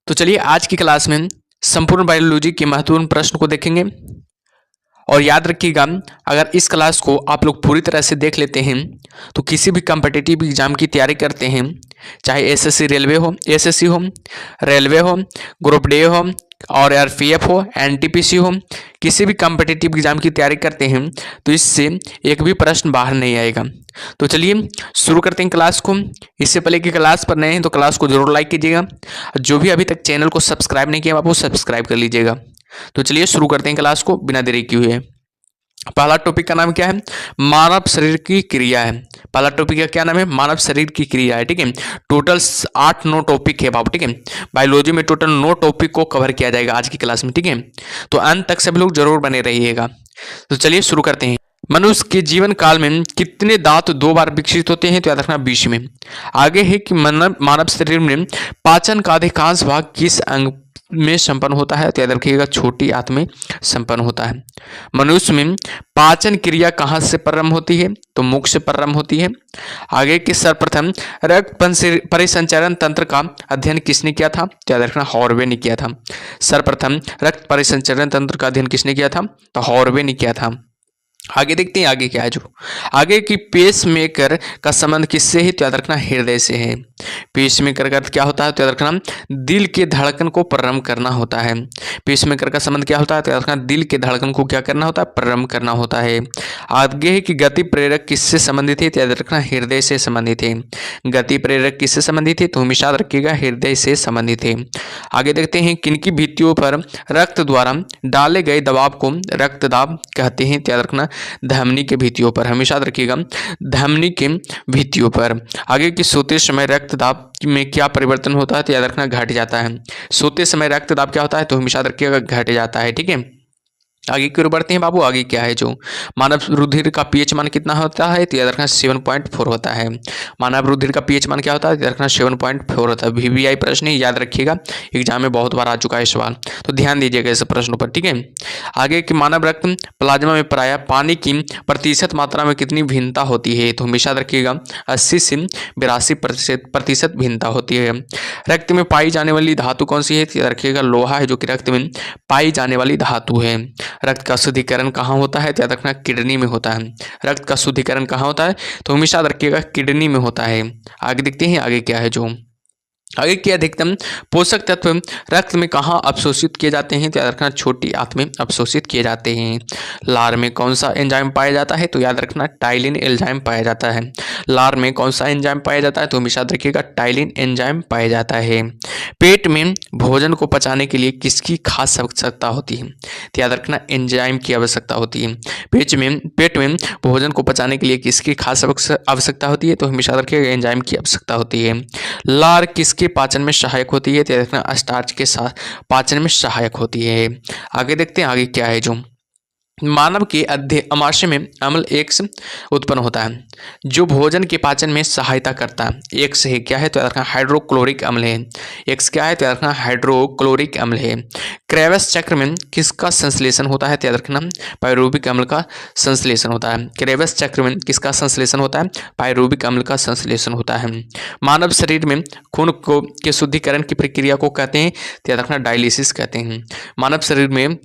तो चलिए आज की क्लास में संपूर्ण बायोलॉजी के महत्वपूर्ण प्रश्न को देखेंगे। और याद रखिएगा, अगर इस क्लास को आप लोग पूरी तरह से देख लेते हैं तो किसी भी कम्पिटिटिव एग्जाम की तैयारी करते हैं, चाहे एसएससी रेलवे हो, एसएससी हो, रेलवे हो, ग्रुप डी हो और आरपीएफ हो, एनटीपीसी हो, किसी भी कम्पिटिटिव एग्जाम की तैयारी करते हैं तो इससे एक भी प्रश्न बाहर नहीं आएगा। तो चलिए शुरू करते हैं क्लास को। इससे पहले कि क्लास पर नए हैं तो क्लास को जरूर लाइक कीजिएगा। जो भी अभी तक चैनल को सब्सक्राइब नहीं किया आप वो सब्सक्राइब कर लीजिएगा। तो चलिए शुरू करते हैं क्लास को बिना देरी किए हुए। पहला टॉपिक का नाम क्या है? मानव शरीर की क्रिया है। पहला टॉपिक का क्या नाम है? मानव शरीर की क्रिया है। ठीक है, टोटल 8-9 टॉपिक है बाबू। ठीक है, बायोलॉजी में टोटल 9 टॉपिक को कवर किया जाएगा आज की क्लास में। ठीक है, तो अंत तक सभी लोग जरूर बने रहिएगा। तो चलिए शुरू करते हैं। मनुष्य के जीवन काल में कितने दांत 2 बार विकसित होते हैं? तो याद रखना 20 में। आगे है कि मानव शरीर में पाचन का अधिकांश भाग किस अंग में संपन्न होता है? तो याद रखिएगा छोटी आंत में संपन्न होता है। मनुष्य में पाचन क्रिया कहाँ से प्रारंभ होती है? तो मुख से प्रारंभ होती है। आगे के सर्वप्रथम रक्त परिसंचरण तंत्र का अध्ययन किसने किया था? तो याद रखना हॉर्वे ने किया था। सर्वप्रथम रक्त परिसंचरण तंत्र का अध्ययन किसने किया था? तो हॉर्वे ने किया था। आगे देखते हैं आगे क्या है। जो आगे की पेसमेकर का संबंध किससे है? तो याद रखना हृदय से है। पेसमेकर का अर्थ क्या होता है? तो याद रखना दिल के धड़कन को प्रारंभ करना होता है। पेसमेकर का संबंध क्या होता है? तो याद रखना दिल के धड़कन को क्या करना होता है? प्रारंभ करना होता है। आगे है कि गति प्रेरक किससे संबंधित है? तो याद रखना हृदय से संबंधित है। गति प्रेरक किससे संबंधित है? तो हमेशा याद रखिएगा हृदय से संबंधित है। आगे देखते हैं किनकी भित्तियों पर रक्त द्वारा डाले गए दबाव को रक्तदाब कहते हैं? तो याद रखना धमनी के भित्तियों पर। हमेशा याद रखिएगा धमनी के भित्तियों पर। आगे की सोते समय रक्तदाब में क्या परिवर्तन होता है? तो याद रखना घट जाता है। सोते समय रक्तदाब क्या होता है? तो हमेशा याद रखिएगा घट जाता है। ठीक है, आगे की ओर बढ़ते हैं बाबू। आगे क्या है? जो मानव रुधिर का पीएच मान कितना होता है? तो याद रखना 7.4 होता है। मानव रुधिर का पीएच मान क्या होता है? याद रखना 7.4 होता है। वीवीआई प्रश्न है, याद रखिएगा, एग्जाम में बहुत बार आ चुका है सवाल, तो ध्यान दीजिएगा इस प्रश्नों पर। ठीक है, आगे की मानव रक्त प्लाज्मा में प्रायः पानी की प्रतिशत मात्रा में कितनी भिन्नता होती है? तो हमेशा याद रखिएगा 80 से 82% भिन्नता होती है। रक्त में पाई जाने वाली धातु कौन सी है? तो याद रखिएगा लोहा है, जो कि रक्त में पाई जाने वाली धातु है। रक्त का शुद्धिकरण कहाँ होता है? तो याद रखना किडनी में होता है। रक्त का शुद्धिकरण कहाँ होता है? तो हमेशा याद रखिएगा किडनी में होता है। आगे देखते हैं आगे क्या है। जो आगे के अधिकतम पोषक तत्व रक्त में कहाँ अवशोषित किए जाते हैं? तो याद रखना छोटी आंत में अवशोषित किए जाते हैं। लार में कौन सा एंजाइम पाया जाता है? तो याद रखना टाइलिन एंजाइम पाया जाता है। लार में कौन सा एंजाइम पाया जाता है? तो हमेशा याद रखिएगा टाइलिन एंजाइम पाया जाता है। पेट में भोजन को पचाने के लिए किसकी खास आवश्यकता होती है? तो याद रखना एंजाइम की आवश्यकता होती है। पेट में भोजन को पचाने के लिए किसकी खास आवश्यकता होती है? तो हमेशा याद रखिएगा एंजाइम की आवश्यकता होती है। लार किसके पाचन में सहायक होती है? तो देखना स्टार्च के साथ पाचन में सहायक होती है। आगे देखते हैं आगे क्या है। जो मानव के आमाशय में अम्ल एक्स उत्पन्न होता है जो भोजन के पाचन में सहायता करता है। एक्स है क्या है? तो याद रखना हाइड्रोक्लोरिक अम्ल है। एक्स क्या है? तो याद रखना हाइड्रोक्लोरिक अम्ल है। क्रेवस चक्र में किसका संश्लेषण होता है? तो याद रखना पायरुविक अम्ल का संश्लेषण होता है। क्रेवस चक्र में किसका संश्लेषण होता है? पायरुविक अम्ल का संश्लेषण होता है। मानव शरीर में खून को के शुद्धिकरण की प्रक्रिया को कहते हैं? तो याद रखना डायलिसिस कहते हैं। मानव शरीर में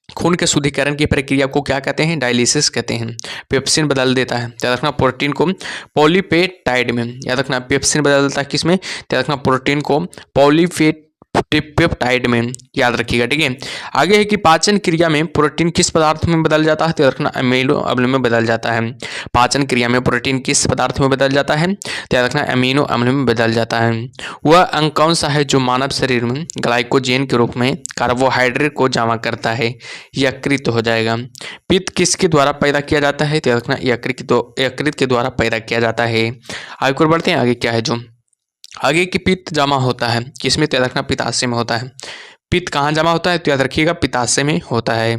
खून के शुद्धिकरण की प्रक्रिया को क्या कहते हैं? डायलिसिस कहते हैं। पेप्सिन बदल देता है, याद रखना प्रोटीन को पॉलीपेप्टाइड में। याद रखना पेप्सिन बदल देता है किसमें? याद रखना प्रोटीन को पॉलीपेप्टाइड में, याद रखिएगा। ठीक है, आगे है कि पाचन क्रिया में प्रोटीन किस पदार्थ में बदल जाता है? तो याद रखना अमीनो अम्ल में बदल जाता है। पाचन क्रिया में प्रोटीन किस पदार्थ में बदल जाता है? तो याद रखना अमीनो अम्ल में बदल जाता है। वह अंग कौन सा है जो मानव शरीर में ग्लाइकोजेन के रूप में कार्बोहाइड्रेट को जमा करता है? यकृत हो जाएगा। पित्त किसके द्वारा पैदा किया जाता है? तो याद रखना यकृत के द्वारा पैदा किया जाता है। आगे और बढ़ते हैं आगे क्या है। जो आगे की पित्त जमा होता है किसमें? तो याद रखना पित्ताशय में होता है। पित्त कहाँ जमा होता है? तो याद रखिएगा पित्ताशय में होता है।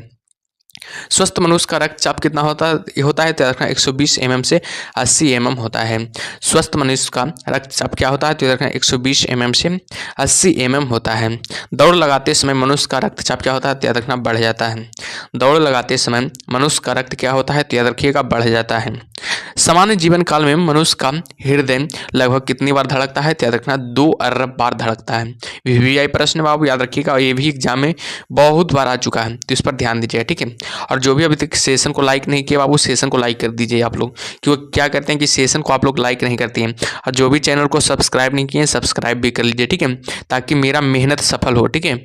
स्वस्थ मनुष्य का रक्तचाप कितना होता है? तो याद रखना 120 mm से 80 mm होता है। स्वस्थ मनुष्य का रक्तचाप क्या होता है? तो याद रखना 120 mm से 80 mm होता है। दौड़ लगाते समय मनुष्य का रक्तचाप क्या होता है? तो याद रखना बढ़ जाता है। दौड़ लगाते समय मनुष्य का रक्त क्या होता है? तो याद रखिएगा बढ़ जाता है। सामान्य जीवन काल में मनुष्य का हृदय लगभग कितनी बार धड़कता है? याद रखना 2 अरब बार धड़कता है। वीवीआई प्रश्न बाबू याद रखिएगा, ये भी एग्जाम में बहुत बार आ चुका है, तो इस पर ध्यान दीजिए, ठीक है। और जो भी अभी तक सेशन को लाइक नहीं किया बाबू, सेशन को लाइक कर दीजिए आप लोग, क्योंकि क्या करते हैं कि सेशन को आप लोग लाइक नहीं करते हैं। और जो भी चैनल को सब्सक्राइब नहीं किए, सब्सक्राइब भी कर लीजिए, ठीक है, ताकि मेरा मेहनत सफल हो, ठीक है।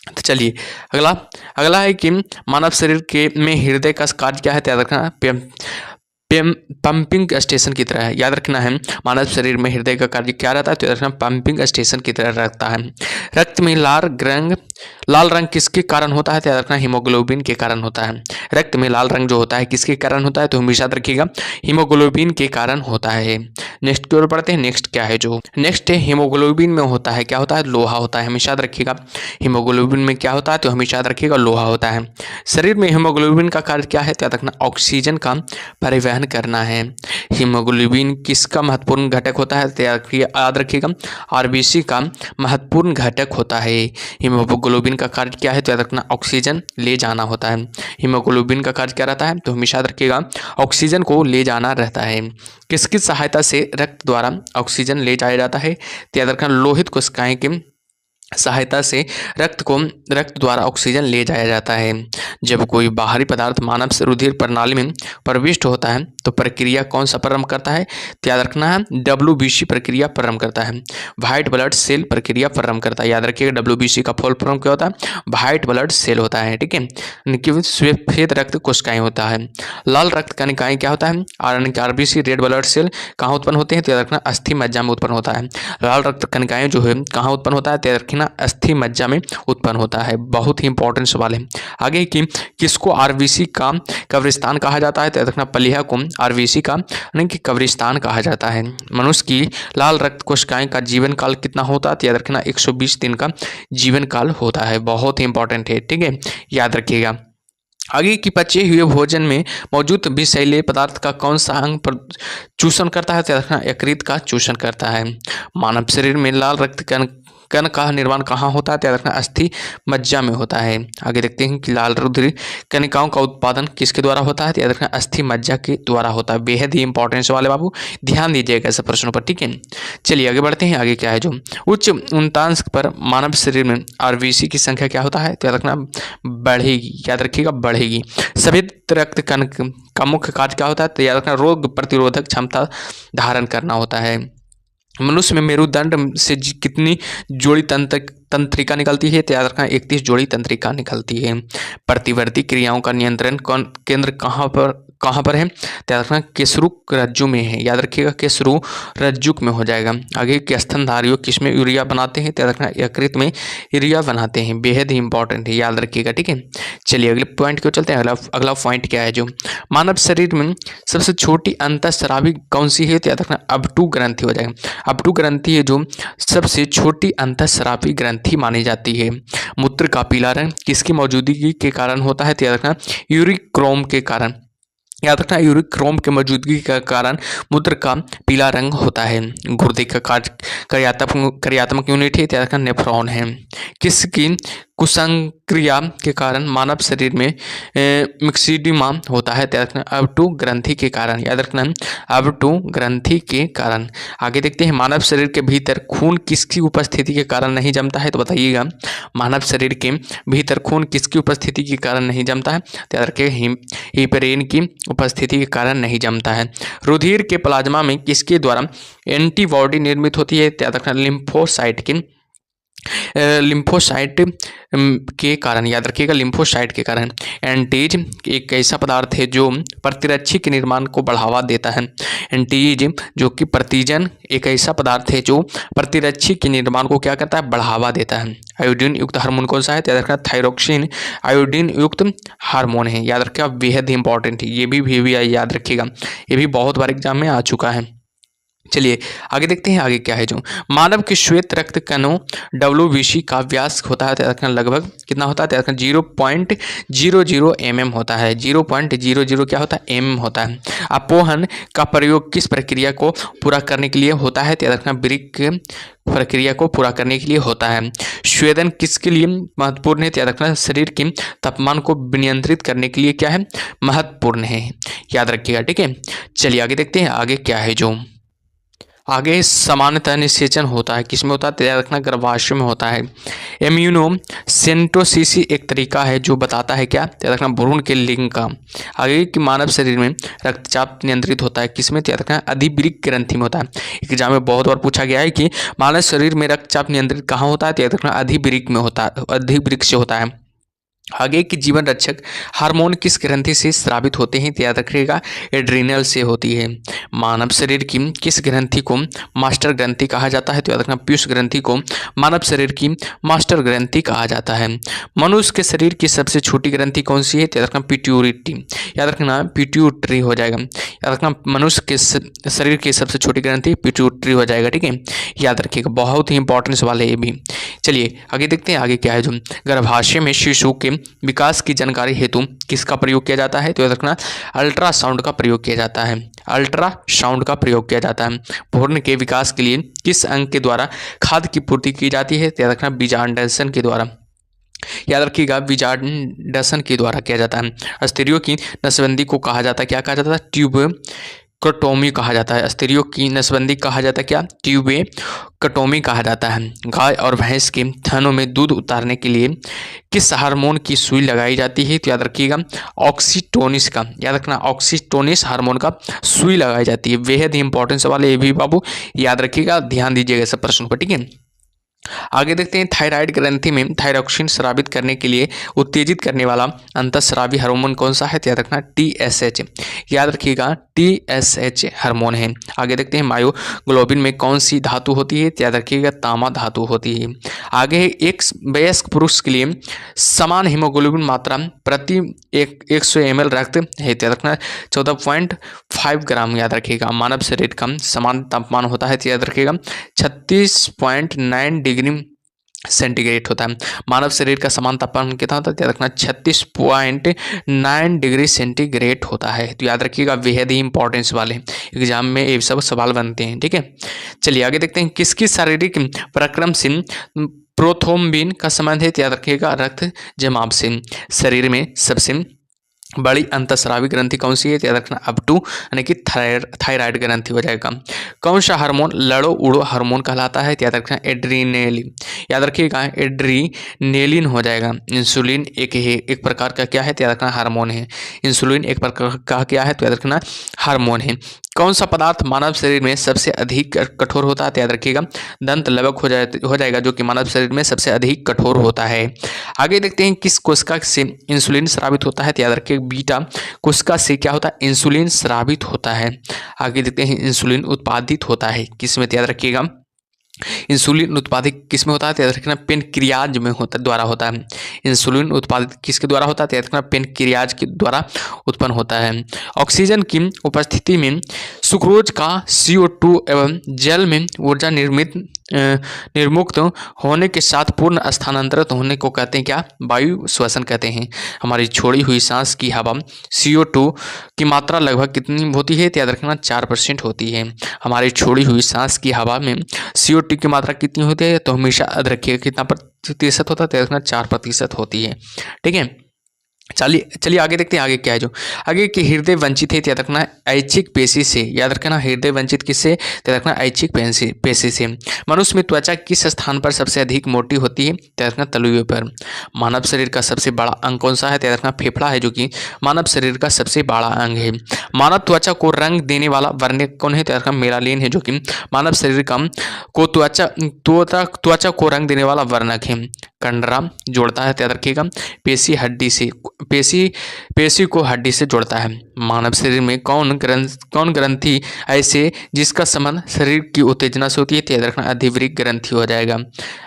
तो चलिए अगला है कि मानव शरीर के में हृदय का कार्य क्या है? याद रखना पंपिंग स्टेशन की तरह है। याद रखना है मानव शरीर में हृदय का कार्य क्या रहता है? तो याद रखना पंपिंग स्टेशन की तरह रहता है। रक्त में लाल रंग किसके कारण होता है? तो याद रखना हीमोग्लोबिन के कारण होता है। रक्त में लाल रंग जो होता है किसके कारण होता है? तो हमेशा याद रखिएगा हीमोग्लोबिन के कारण होता है। नेक्स्ट की ओर पढ़ते हैं। नेक्स्ट क्या है? जो नेक्स्ट है हीमोग्लोबिन में होता है क्या होता है? लोहा होता है। हमेशा याद रखिएगा हीमोग्लोबिन में क्या होता है? तो हमेशा याद रखिएगा लोहा होता है। शरीर में हीमोग्लोबिन का कार्य क्या है? तो याद रखना ऑक्सीजन का परिवहन करना है। हीमोग्लोबिन किसका महत्वपूर्ण घटक होता है? तो याद रखिएगा आरबीसी का महत्वपूर्ण घटक होता है। हीमोग्लोबिन का कार्य क्या है? तो याद रखना ऑक्सीजन ले जाना होता है। हीमोग्लोबिन का कार्य क्या रहता है? तो हमेशा याद रखिएगा ऑक्सीजन को ले जाना रहता है। किसकी सहायता से रक्त द्वारा ऑक्सीजन ले जाया जाता है? तो याद रखना लोहित कोशिकाएं की सहायता से रक्त द्वारा ऑक्सीजन ले जाया जाता है। जब कोई बाहरी पदार्थ मानव रुधिर प्रणाली में प्रविष्ट होता है तो प्रक्रिया कौन सा प्रारंभ करता है? तो याद रखना है WBC प्रक्रिया प्रारंभ करता है। व्हाइट ब्लड सेल प्रक्रिया प्रारंभ करता है। याद रखिएगा WBC का फुल फॉर्म क्या होता है? व्हाइट ब्लड सेल होता है, ठीक है। श्वेत रक्त कोशिकाएं होता है। लाल रक्त कणिकाएं क्या होता है? RBC रेड ब्लड सेल कहाँ उत्पन्न होते हैं? तो याद रखना अस्थि मज्जा में उत्पन्न होता है। लाल रक्त कणिकाएं जो है कहाँ उत्पन्न होता है? तो याद रखना अस्थि मज्जा में उत्पन्न होता है। बहुत ही इंपॉर्टेंट सवाल है। आगे की किसको आरबीसी का कब्रिस्तान कहा जाता है? तो याद रखना पलिया को आरबीसी का यानी कि कब्रिस्तान कहा जाता है। मनुष्य की लाल रक्त कोशिकाएं का जीवन काल कितना होता है? तो याद रखना 120 दिन का जीवन काल होता है। बहुत ही इंपॉर्टेंट है, ठीक है, याद रखिएगा। आगे की पचे हुए भोजन में मौजूद विषैले पदार्थ का कौन सा अंग चूषण करता है? तो याद रखना यकृत का चूषण करता है। मानव शरीर में लाल रक्त कण का निर्माण कहाँ होता है? तो याद रखना अस्थि मज्जा में होता है। आगे देखते हैं कि लाल रुधिर कणिकाओं का उत्पादन किसके द्वारा होता है? तो याद रखना अस्थि मज्जा के द्वारा होता है। बेहद ही इंपॉर्टेंट सवाल है बाबू, ध्यान दीजिएगा ऐसे प्रश्नों पर, ठीक है। चलिए आगे बढ़ते हैं। आगे क्या है? जो उच्च उन्तांश पर मानव शरीर में आरबीसी की संख्या क्या होता है? तो याद रखना बढ़ेगी। याद रखिएगा बढ़ेगी। सफेद रक्त कण का मुख्य कार्य क्या होता है? तो याद रखना रोग प्रतिरोधक क्षमता धारण करना होता है। मनुष्य में मेरुदंड से कितनी जोड़ी तंत्रिका निकलती है? तो याद रखना 31 जोड़ी तंत्रिका निकलती है। प्रतिवर्ती क्रियाओं का नियंत्रण केंद्र कहाँ पर है? तो याद रखना केसरू रज्जु में है। याद रखिएगा केसरू रज्जु में हो जाएगा। आगे के स्तनधारियों किसमें यूरिया बनाते हैं? तो याद रखना यकृत में यूरिया बनाते हैं। बेहद ही इंपॉर्टेंट है, याद रखिएगा, ठीक है। चलिए अगले पॉइंट को चलते हैं। अगला पॉइंट क्या है? जो मानव शरीर में सबसे छोटी अंतःस्रावी कौन सी है? तो याद रखना अबटू ग्रंथि हो जाएगा। अबटू ग्रंथि है जो सबसे छोटी अंतःस्रावी ग्रंथि मानी जाती है। मूत्र का पीला रंग किसकी मौजूदगी के कारण होता है? तो याद रखना यूरिक्रोम के कारण। याद रखना यूरिक्रोम के मौजूदगी के कारण मूत्र का पीला रंग होता है। गुर्दे का कार्यात्मक यूनिट है, याद रखना नेफ्रॉन है। किसकी कुसंक्रिया के कारण मानव शरीर में मिक्सिडिमा होता है? याद रखना अबटू ग्रंथि के कारण। याद रखना अबटू ग्रंथि के कारण। आगे देखते हैं मानव शरीर के भीतर खून किसकी उपस्थिति के कारण नहीं जमता है? तो बताइएगा मानव शरीर के भीतर खून किसकी उपस्थिति के कारण नहीं जमता है? तो याद रखिए हिपेरिन की उपस्थिति के कारण नहीं जमता है। रुधिर के प्लाज्मा में किसके द्वारा एंटीबॉडी निर्मित होती है? याद रखना लिम्फोसाइट के कारण। याद रखिएगा लिम्फोसाइट के कारण। एंटीज एक ऐसा पदार्थ है जो प्रतिरक्षी के निर्माण को बढ़ावा देता है। एंटीज जो कि प्रतिजन एक ऐसा पदार्थ है जो प्रतिरक्षी के निर्माण को क्या करता है? बढ़ावा देता है। आयोडीन युक्त हार्मोन कौन सा है? याद रखना थायरोक्सिन आयोडीन युक्त हार्मोन है। याद रखिएगा बेहद ही इंपॉर्टेंट है, ये भी याद रखिएगा, ये भी बहुत बार एग्जाम में आ चुका है। चलिए आगे देखते हैं आगे क्या है। जो मानव के श्वेत रक्त कणों WBC का व्यास होता है तो लगभग कितना होता है? 0.00 mm होता है। 0.00 क्या होता है? mm होता है। अपोहन का प्रयोग किस प्रक्रिया को पूरा करने के लिए होता है? ब्रिक प्रक्रिया को पूरा करने के लिए होता है। स्वेदन किसके लिए महत्वपूर्ण है? याद रखना शरीर के तापमान को नियंत्रित करने के लिए क्या है? महत्वपूर्ण है, याद रखिएगा। ठीक है, चलिए आगे देखते हैं आगे क्या है। जो आगे सामान्यतः निषेचन होता है किसमें होता है? याद रखना गर्भाशय में होता है। इम्यूनोसेंटोसिस एक तरीका है जो बताता है क्या? याद रखना भ्रूण के लिंग का। आगे कि मानव शरीर में रक्तचाप नियंत्रित होता है किसमें? याद रखना अधिवृक्क ग्रंथि में होता है। एग्जाम में बहुत बार पूछा गया है कि मानव शरीर में रक्तचाप नियंत्रित कहाँ होता है? तो याद रखना अधिवृक्क में होता है, अधिवृक्क से होता है। आगे की जीवन रक्षक हार्मोन किस ग्रंथि से स्रावित होते हैं? तो याद रखिएगा एड्रीनल से होती है। मानव शरीर की किस ग्रंथि को मास्टर ग्रंथि कहा जाता है? तो याद रखना पीयूष ग्रंथि को मानव शरीर की मास्टर ग्रंथि कहा जाता है। मनुष्य के शरीर की सबसे छोटी ग्रंथि कौन सी है? तो याद रखना पिट्यूटरी। याद रखना पिट्यूटरी हो जाएगा। याद रखना मनुष्य के शरीर की सबसे छोटी ग्रंथि पिट्यूटरी हो जाएगा। ठीक है, याद रखिएगा, बहुत ही इंपॉर्टेंस वाले ये भी। चलिए आगे देखते हैं आगे क्या है। जो गर्भाशय में शिशु के विकास की जानकारी हेतु किसका प्रयोग किया जाता है? तो याद रखना अल्ट्रासाउंड का प्रयोग किया जाता है। अल्ट्रासाउंड का प्रयोग किया जाता है। भ्रूण के विकास के लिए किस अंग के द्वारा खाद्य की पूर्ति की जाती है? तो याद रखना बीजांडसन के द्वारा। याद रखिएगा बीजांडसन के द्वारा किया जाता है। स्त्रियों की नसबंदी को कहा जाता है क्या? कहा जाता है ट्यूबेक्टोमी कहा जाता है। स्त्रियों की नसबंदी कहा जाता है क्या? ट्यूबेक्टोमी कहा जाता है। गाय और भैंस के थनों में दूध उतारने के लिए किस हार्मोन की सुई लगाई जाती है? तो याद रखिएगा ऑक्सीटोनिस का। याद रखना ऑक्सीटोनिस हार्मोन का सुई लगाई जाती है। बेहद ही इंपॉर्टेंस वाले ये भी बाबू याद रखिएगा, ध्यान दीजिएगा इस प्रश्न पर। ठीक है, आगे देखते हैं थायराइड ग्रंथि में थायरॉक्सिन स्रावित करने के लिए उत्तेजित करने वाला अंतःस्रावी हार्मोन कौन सा है? तो याद रखना TSH। याद रखिएगा TSH हार्मोन है। आगे देखते हैं मायोग्लोबिन में कौन सी धातु होती है? तो याद रखिएगा तांबा धातु होती है। आगे एक वयस्क पुरुष के लिए समान हीमोग्लोबिन मात्रा प्रति 100 ml रक्त है। तो याद रखना 14.5 ग्राम। याद रखिएगा मानव शरीर का समान तापमान होता है। तो याद रखिएगा 36.9 डिग्री सेंटीग्रेड होता है। मानव शरीर का समान तापमान कितना होता है? याद रखना 36.9 डिग्री सेंटीग्रेड होता है। तो याद रखिएगा बेहद ही इंपॉर्टेंस वाले एग्जाम में ये सब सवाल बनते हैं। ठीक है, चलिए आगे देखते हैं किसकी शारीरिक प्रक्रम से प्रोथ्रोम्बिन का संबंध है? तो याद रखिएगा रक्त जमाव से। शरीर में सबसे बड़ी अंतःस्रावी ग्रंथि कौन सी है? याद रखना अपटू यानी कि थायराइड ग्रंथि हो जाएगा। कौन सा हार्मोन लड़ो उड़ो हार्मोन कहलाता है? याद रखना एड्रीनेलिन। याद रखिएगा एड्रीनेलिन हो जाएगा। इंसुलिन एक प्रकार का क्या है? तो याद रखना हार्मोन है। इंसुलिन एक प्रकार का क्या है? तो याद रखना हार्मोन है। कौन सा पदार्थ मानव शरीर में सबसे अधिक कठोर होता है? तो याद रखिएगा दंत लवक हो जाएगा जो कि मानव शरीर में सबसे अधिक कठोर होता है। आगे देखते हैं किस कोशिका से इंसुलिन स्रावित होता है? तो याद रखिए बीटा कोशिका से क्या होता है? इंसुलिन स्रावित होता है। आगे देखते हैं इंसुलिन उत्पादित होता है किसमें? तो याद रखिएगा इंसुलिन उत्पादित किसमें होता है? तो याद रखना पेनक्रियाज में द्वारा होता है। इंसुलिन उत्पादित किसके द्वारा होता है? तो याद रखना पेनक्रियाज के द्वारा उत्पन्न होता है। ऑक्सीजन की उपस्थिति में सुक्रोज का CO2 एवं जल में ऊर्जा निर्मुक्त होने के साथ पूर्ण स्थानांतरित होने को कहते हैं क्या? वायु श्वसन कहते हैं। हमारी छोड़ी हुई सांस की हवा CO2 की मात्रा लगभग कितनी होती है? तो याद रखना 4% होती है। हमारी छोड़ी हुई सांस की हवा में CO2 की मात्रा कितनी होती है? तो हमेशा याद रखिएगा कितना प्रतिशत होता है? तो याद रखना 4% होती है। ठीक है, चलिए आगे देखते हैं आगे क्या है। जो आगे की हृदय वंचित है। याद रखना ऐच्छिक पेशी से। याद रखना हृदय वंचित किससे? तो याद रखना ऐच्छिक पेशी से। मनुष्य में त्वचा किस स्थान पर सबसे अधिक मोटी होती है? तो याद रखना तलुए पर। मानव शरीर का सबसे बड़ा अंग कौन सा है? तो याद रखना फेफड़ा है जो कि मानव शरीर का सबसे बड़ा अंग है। मानव त्वचा को रंग देने वाला वर्णक कौन है? तो याद रखना मेलानिन है जो कि मानव शरीर का त्वचा को रंग देने वाला वर्णक है। कंडरा जोड़ता है। याद रखिएगा पेशी हड्डी से, पेशी को हड्डी से जोड़ता है। मानव शरीर में कौन ग्रंथि ऐसे जिसका संबंध शरीर की उत्तेजना से होती है? तो याद रखना अधिवृक्क ग्रंथि हो जाएगा।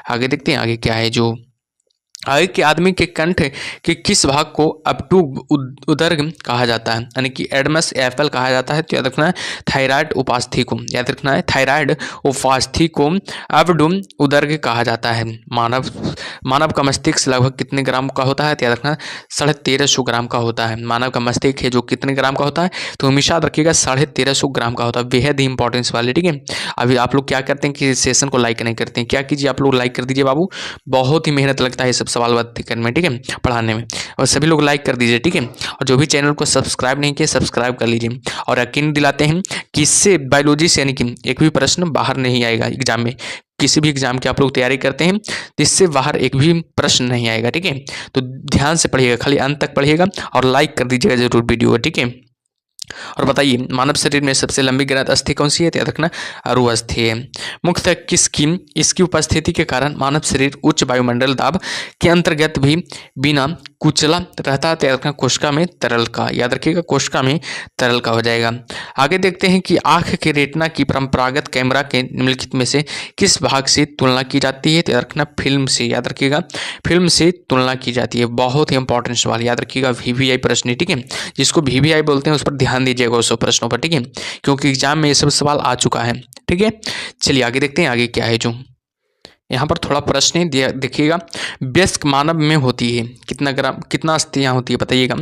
आगे देखते हैं आगे क्या है। जो आगे के आदमी के कंठ के किस भाग को अपटू उदर कहा जाता है, यानी कि एडमस एप्पल कहा जाता है। तो याद रखना है थायराइड उपास्थि को, याद रखना है थायराइड उपास्थि को अपडुम उदर कहा जाता है। मानव का मस्तिष्क लगभग कितने ग्राम का होता है, तो याद रखना 1350 ग्राम का होता है। मानव का मस्तिष्क है जो कितने ग्राम का होता है, तो हमेशा याद रखिएगा 1350 ग्राम का होता है। बेहद ही इंपॉर्टेंस वाले, ठीक है। अभी आप लोग क्या करते हैं कि सेशन को लाइक नहीं करते हैं, क्या कीजिए आप लोग लाइक कर दीजिए बाबू, बहुत ही मेहनत लगता है सब सवाल बात करने में, ठीक है, पढ़ाने में। और सभी लोग लाइक कर दीजिए, ठीक है। और जो भी चैनल को सब्सक्राइब नहीं किया सब्सक्राइब कर लीजिए। और यकीन दिलाते हैं कि इससे बायोलॉजी से यानी कि एक भी प्रश्न बाहर नहीं आएगा एग्जाम में। किसी भी एग्जाम की आप लोग तैयारी करते हैं तो इससे बाहर एक भी प्रश्न नहीं आएगा, ठीक है। तो ध्यान से पढ़िएगा, खाली अंत तक पढ़िएगा और लाइक कर दीजिएगा जरूर वीडियो को, ठीक है। और बताइए मानव शरीर में सबसे लंबी ग्रंथ अस्थि कौन सी है, याद रखना अरु अस्थि है। मुख्यतः इसकी उपस्थिति के कारण मानव शरीर उच्च वायुमंडल दाब के अंतर्गत भी बिना कुचला रहता है। याद रखना कोशिका में तरल का, याद रखिएगा कोशिका में तरल का हो जाएगा। आगे देखते हैं कि आंख के रेटिना की परंपरागत कैमरा के निम्नलिखित में से किस भाग से तुलना की जाती है, तो याद रखना फिल्म से, याद रखिएगा फिल्म से तुलना की जाती है। बहुत ही इंपॉर्टेंट सवाल, याद रखिएगा VVI प्रश्न, ठीक है। जिसको VVI बोलते हैं उस पर ध्यान दीजिएगा उस प्रश्नों पर, ठीक है, क्योंकि एग्जाम में ये सब सवाल आ चुका है, ठीक है। चलिए आगे देखते हैं आगे क्या है। जो यहाँ पर थोड़ा प्रश्न है देखिएगा, वयस्क मानव में होती है कितना अस्थियाँ होती है, बताइएगा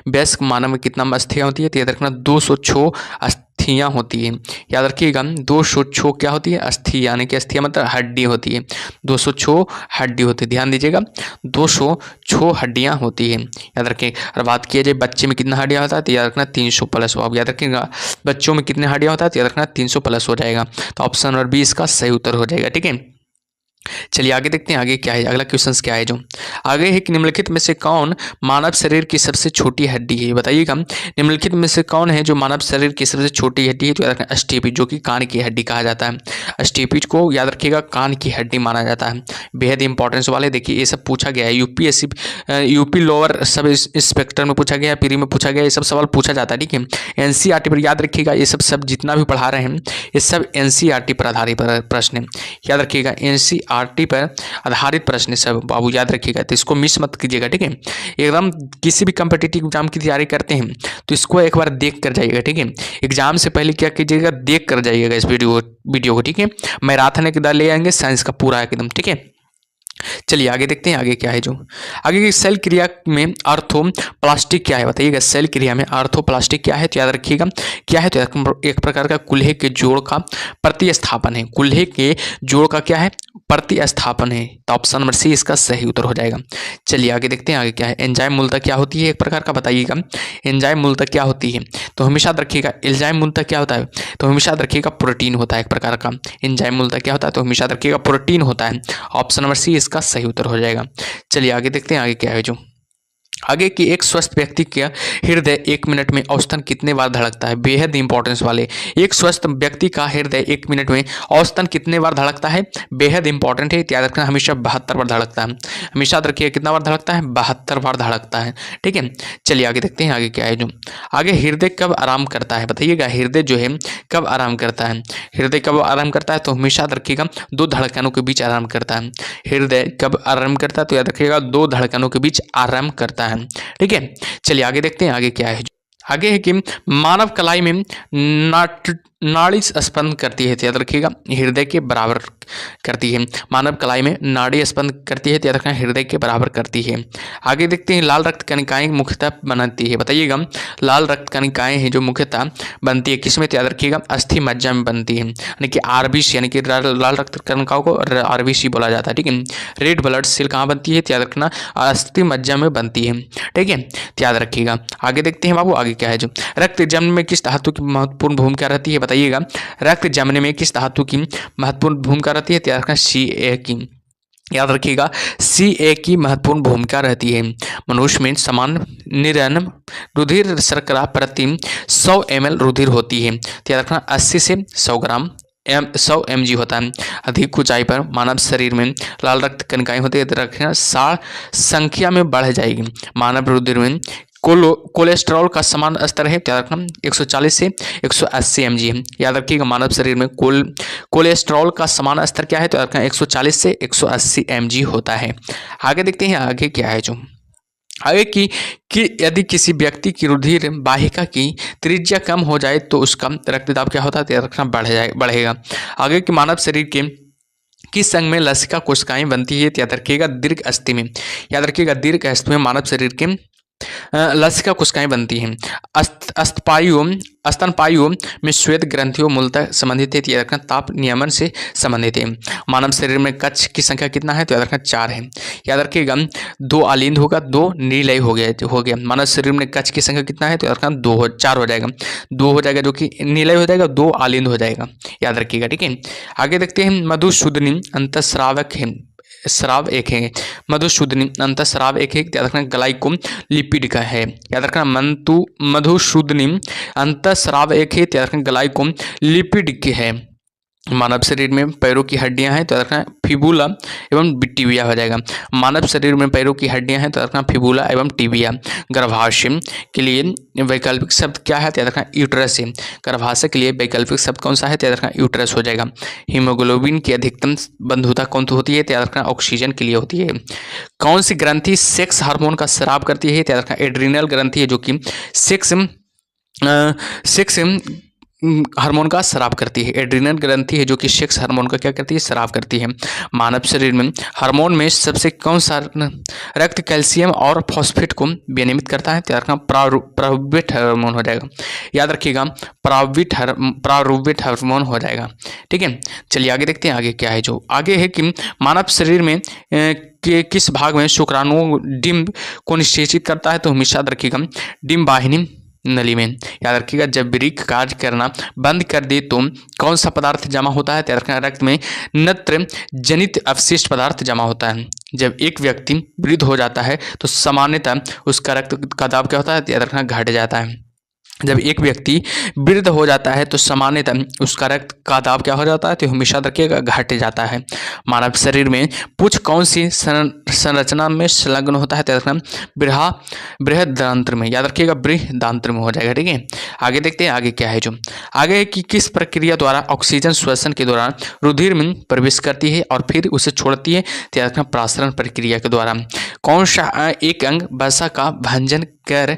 वयस्क मानव में कितना अस्थियाँ होती है, तो याद रखना 206 अस्थियाँ होती है। याद रखिएगा 206 क्या होती है, अस्थि, यानी कि अस्थियाँ मतलब हड्डी होती है। 206 हड्डी होती है, ध्यान दीजिएगा 206 हड्डियाँ होती है, याद रखिए। और बात किया जाए बच्चे में कितना हड्डियाँ होता है, तो याद रखना 300 प्लस हो। आप याद रखिएगा बच्चों में कितने हड्डियाँ होता है, तो याद रखना 300 प्लस हो जाएगा। तो ऑप्शन नंबर 20 का सही उत्तर हो जाएगा, ठीक है। चलिए आगे देखते हैं आगे क्या है, अगला क्वेश्चन क्या है। जो आगे है कि निम्नलिखित में से कौन मानव शरीर की सबसे छोटी हड्डी है, बताइएगा निम्नलिखित में से कौन है जो मानव शरीर की सबसे छोटी हड्डी है, तो याद रखना अस्टिपिज, जो कि कान की हड्डी कहा जाता है। अस्टिपिज को याद रखिएगा कान की हड्डी माना जाता है। बेहद इंपॉर्टेंस वाले, देखिए ये सब पूछा गया है यूपी लोअर सब इंस्पेक्टर में पूछा गया है, प्री में पूछा गया, ये सब सवाल पूछा जाता है, ठीक है। NCERT पर याद रखिएगा ये सब जितना भी पढ़ा रहे हैं ये सब NCERT पर आधारित प्रश्न है, याद रखिएगा NCERT पर आधारित प्रश्न सब बाबू, याद रखिएगा। तो इसको मिस मत कीजिएगा, ठीक है। एकदम किसी भी कम्पिटिटिव एग्जाम की तैयारी करते हैं तो इसको एक बार देख कर जाइएगा, ठीक है। एग्जाम से पहले क्या कीजिएगा, देख कर जाइएगा इस वीडियो को, ठीक है। मैराथन एकदम ले आएंगे साइंस का पूरा एकदम, ठीक है। चलिए आगे देखते हैं आगे क्या है। जो आगे की सेल क्रिया में आर्थोप्लास्टिक क्या है, बताइएगा सेल क्रिया में आर्थोप्लास्टिक क्या है, तो याद रखिएगा क्या है, तो एक प्रकार का कुल्हे के जोड़ का प्रतिस्थापन है। कुल्हे के जोड़ का क्या है, प्रतिस्थापन है। तो ऑप्शन नंबर सी इसका सही उत्तर हो जाएगा। चलिए आगे देखते हैं आगे क्या है। एंजाइम मूलतः क्या होती है, एक प्रकार का बताइएगा एंजाइम मूलतः क्या होती है, तो हमेशा याद रखिएगा एंजाइम मूलतः क्या होता है, तो हमेशा याद रखिएगा प्रोटीन होता है एक प्रकार का। एंजाइम मूलतः क्या होता है, तो हमेशा याद रखिएगा प्रोटीन होता है। ऑप्शन नंबर सी इसका सही उत्तर हो जाएगा। चलिए आगे देखते हैं आगे क्या है। जो आगे की एक स्वस्थ व्यक्ति का हृदय 1 मिनट में औसतन कितने बार धड़कता है, बेहद इंपॉर्टेंस वाले। एक स्वस्थ व्यक्ति का हृदय 1 मिनट में औसतन कितने बार धड़कता है, बेहद इंपॉर्टेंट है, याद रखना हमेशा 72 बार धड़कता है। हमेशा याद रखिए कितना बार धड़कता है, 72 बार धड़कता है, ठीक है। चलिए आगे देखते हैं आगे क्या है। जो आगे हृदय कब आराम करता है, बताइएगा हृदय जो है कब आराम करता है, हृदय कब आराम करता है, तो हमेशा याद रखिएगा 2 धड़कनों के बीच आराम करता है। हृदय कब आराम करता है, तो याद रखिएगा 2 धड़कनों के बीच आराम करता है, ठीक है। चलिए आगे देखते हैं आगे क्या है। आगे है कि मानव कलाई में नाड़ी स्पंद करती है, तो याद रखिएगा हृदय के बराबर करती है। मानव कलाई में नाड़ी स्पंद करती है, तो याद रखना हृदय के बराबर करती है। आगे देखते हैं लाल रक्त कणिकाएं मुख्यतः बनती है, बताइएगा लाल रक्त कणिकाएं हैं जो मुख्यतः बनती है किसमें, तो याद रखिएगा अस्थि मज्जा में बनती है, यानी कि RBC, यानी कि लाल रक्त कणिकाओं को RBC बोला जाता है, ठीक है। रेड ब्लड सेल कहाँ बनती है, तो याद रखना अस्थि मज्जा में बनती है, ठीक है, तो याद रखिएगा। आगे देखते हैं बाबू आगे क्या है। जो रक्त जमने में किस धातु की महत्वपूर्ण भूमिका रहती है, बताइएगा रक्त जमने में किस धातु की महत्वपूर्ण भूमिका रहती है, तो याद रखना Ca की, याद रखिएगा Ca की महत्वपूर्ण भूमिका रहती है। मनुष्य में समान निरन रुधिर शर्करा प्रति 100 ml रुधिर होती है, तो याद रखना 80 से 100 mg होता है। अधिक ऊंचाई पर मानव शरीर में लाल रक्त कणिकाएं होती है, तो रखना 60 संख्या में बढ़ जाएगी। मानव रुधिर में कोलेस्ट्रॉल का समान स्तर है, याद रखना 140 से 180 mg है। याद रखिएगा मानव शरीर में कोलेस्ट्रॉल का समान स्तर क्या है, तो याद रखना 140 से 180 mg होता है। आगे देखते हैं आगे क्या है जो आगे कि यदि किसी व्यक्ति की रुधिर वाहिका की त्रिज्या कम हो जाए तो उसका रक्तदाब क्या होता है, याद रखना बढ़ेगा। आगे कि मानव शरीर के किस अंग में लसिका कोशिकाएं बनती है, याद रखिएगा दीर्घ अस्थि में। याद रखिएगा दीर्घ अस्थि में मानव शरीर के लसिका कोशिकाएं बनती हैं। स्तनपायु में श्वेत ग्रंथियों मूलतः संबंधित है, याद रखना ताप नियमन से संबंधित है। मानव शरीर में कक्ष की संख्या कितना है, तो याद रखना 4 है। याद रखिएगा 2 आलिंद होगा, 2 नीलय हो गया। मानव शरीर में कक्ष की संख्या कितना है, तो याद रखना 4 हो जाएगा, 2 हो जाएगा जो कि नीलय हो जाएगा, 2 आलिंद हो जाएगा। याद रखिएगा, ठीक है। आगे देखते हैं मधुसूदनी अंतःस्रावक है, स्राव एक है। मधुसूदनी अंतःस्राव एक है, याद रखना ग्लाइकोम लिपिड का है। याद रखना मधुसूदनी अंतःस्राव एक है, याद रखना ग्लाइकोम लिपिड की है। मानव शरीर में पैरों की हड्डियां हैं, तो याद रखना फिबुला एवं टिबिया हो जाएगा। मानव शरीर में पैरों की हड्डियां हैं, तो याद रखना फिबुला एवं टिबिया। गर्भाशय के लिए वैकल्पिक शब्द क्या है, तो याद रखना यूट्रस है। गर्भाशय के लिए वैकल्पिक शब्द कौन सा है, तो याद रखना यूट्रस हो जाएगा। हीमोग्लोबिन की अधिकतम बंधुता कौन सी होती है, तो याद रखना ऑक्सीजन के लिए होती है। कौन सी ग्रंथि सेक्स हार्मोन का स्राव करती है, तो याद रखना एड्रीनल ग्रंथि है, जो कि सेक्स हार्मोन का स्राव करती है। एड्रीनल ग्रंथि है जो कि सेक्स हार्मोन का क्या करती है, स्राव करती है। मानव शरीर में हार्मोन में सबसे कौन सा रक्त कैल्शियम और फॉस्फेट को विनियमित करता है, याद रखना प्रारुविट हार्मोन हो जाएगा। याद रखिएगा प्रारुविट हार्मोन हो जाएगा, ठीक है। चलिए आगे देखते हैं आगे क्या है जो आगे है कि मानव शरीर में के किस भाग में शुक्राणु डिंब को निषेचित करता है, तो हमेशा याद रखिएगा डिंब वाहिनी नली में। याद रखिएगा जब वृक्क कार्य करना बंद कर दे तो कौन सा पदार्थ जमा होता है, याद रखना रक्त में नत्र जनित अवशिष्ट पदार्थ जमा होता है। जब एक व्यक्ति वृद्ध हो जाता है तो सामान्यतः उसका रक्त का दाब क्या होता है, याद रखना घट जाता है। जब एक व्यक्ति वृद्ध हो जाता है तो सामान्यतः उसका रक्त का दाब क्या हो जाता है, तो हमेशा रखिएगा घट जाता है। मानव शरीर में पुच्छ कौन सी संरचना में संलग्न होता है, तो रखना बृहदांत्र में। याद रखिएगा बृहदांत्र में हो जाएगा, ठीक है। आगे देखते हैं आगे क्या है जो आगे है कि किस प्रक्रिया द्वारा ऑक्सीजन श्वसन के दौरान रुधिर में प्रवेश करती है और फिर उसे छोड़ती है, तो याद रखना प्रासरण प्रक्रिया के द्वारा। कौन सा एक अंग वसा का भंजन कर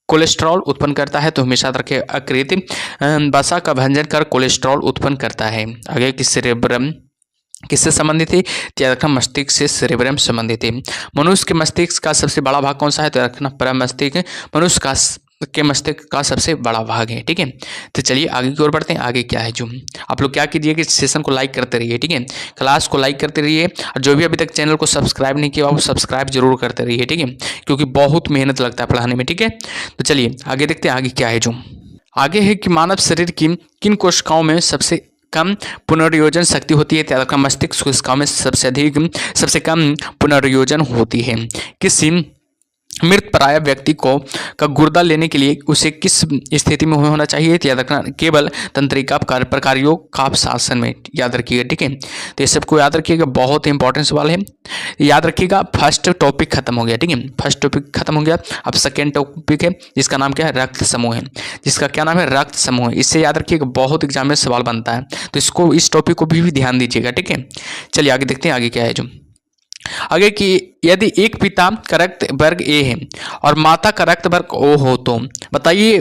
कोलेस्ट्रॉल उत्पन्न करता है, तो हमेशा रखे अकृत वसा का भंजन कर कोलेस्ट्रॉल उत्पन्न करता है। आगे कि सेरेब्रम किससे संबंधित है, तो रखना मस्तिष्क से सेरेब्रम संबंधित है। मनुष्य के मस्तिष्क का सबसे बड़ा भाग कौन सा है, तो रखना परमस्तिष्क मनुष्य के मस्तिष्क का सबसे बड़ा भाग है, ठीक है। तो चलिए आगे की ओर बढ़ते हैं। आगे क्या है जो आप लोग क्या कीजिए कि सेशन को लाइक करते रहिए, ठीक है। क्लास को लाइक करते रहिए और जो भी अभी तक चैनल को सब्सक्राइब नहीं किया वो सब्सक्राइब जरूर करते रहिए, ठीक है, क्योंकि बहुत मेहनत लगता है पढ़ाने में, ठीक है। तो चलिए आगे देखते हैं आगे क्या है जो आगे है कि मानव शरीर की किन कोशिकाओं में सबसे कम पुनर्योजन शक्ति होती है, तो मस्तिष्क कोशिकाओं में सबसे कम पुनर्योजन होती है। किसी मृत पराया व्यक्ति का गुर्दा लेने के लिए उसे किस स्थिति में होना चाहिए, तो याद रखना केवल तंत्रिका प्रकारों का शासन में। याद रखिएगा, ठीक है। तो ये सबको याद रखिएगा, बहुत ही इंपॉर्टेंट सवाल है। याद रखिएगा फर्स्ट टॉपिक खत्म हो गया, ठीक है। फर्स्ट टॉपिक खत्म हो गया। अब सेकेंड टॉपिक है जिसका नाम क्या है, रक्त समूह है। जिसका क्या नाम है, रक्त समूह। इससे याद रखिएगा बहुत एग्जाम में सवाल बनता है, तो इसको इस टॉपिक को भी ध्यान दीजिएगा, ठीक है। चलिए आगे देखते हैं आगे क्या है जो आगे कि यदि एक पिता का रक्त वर्ग ए है और माता का रक्त वर्ग ओ हो तो बताइए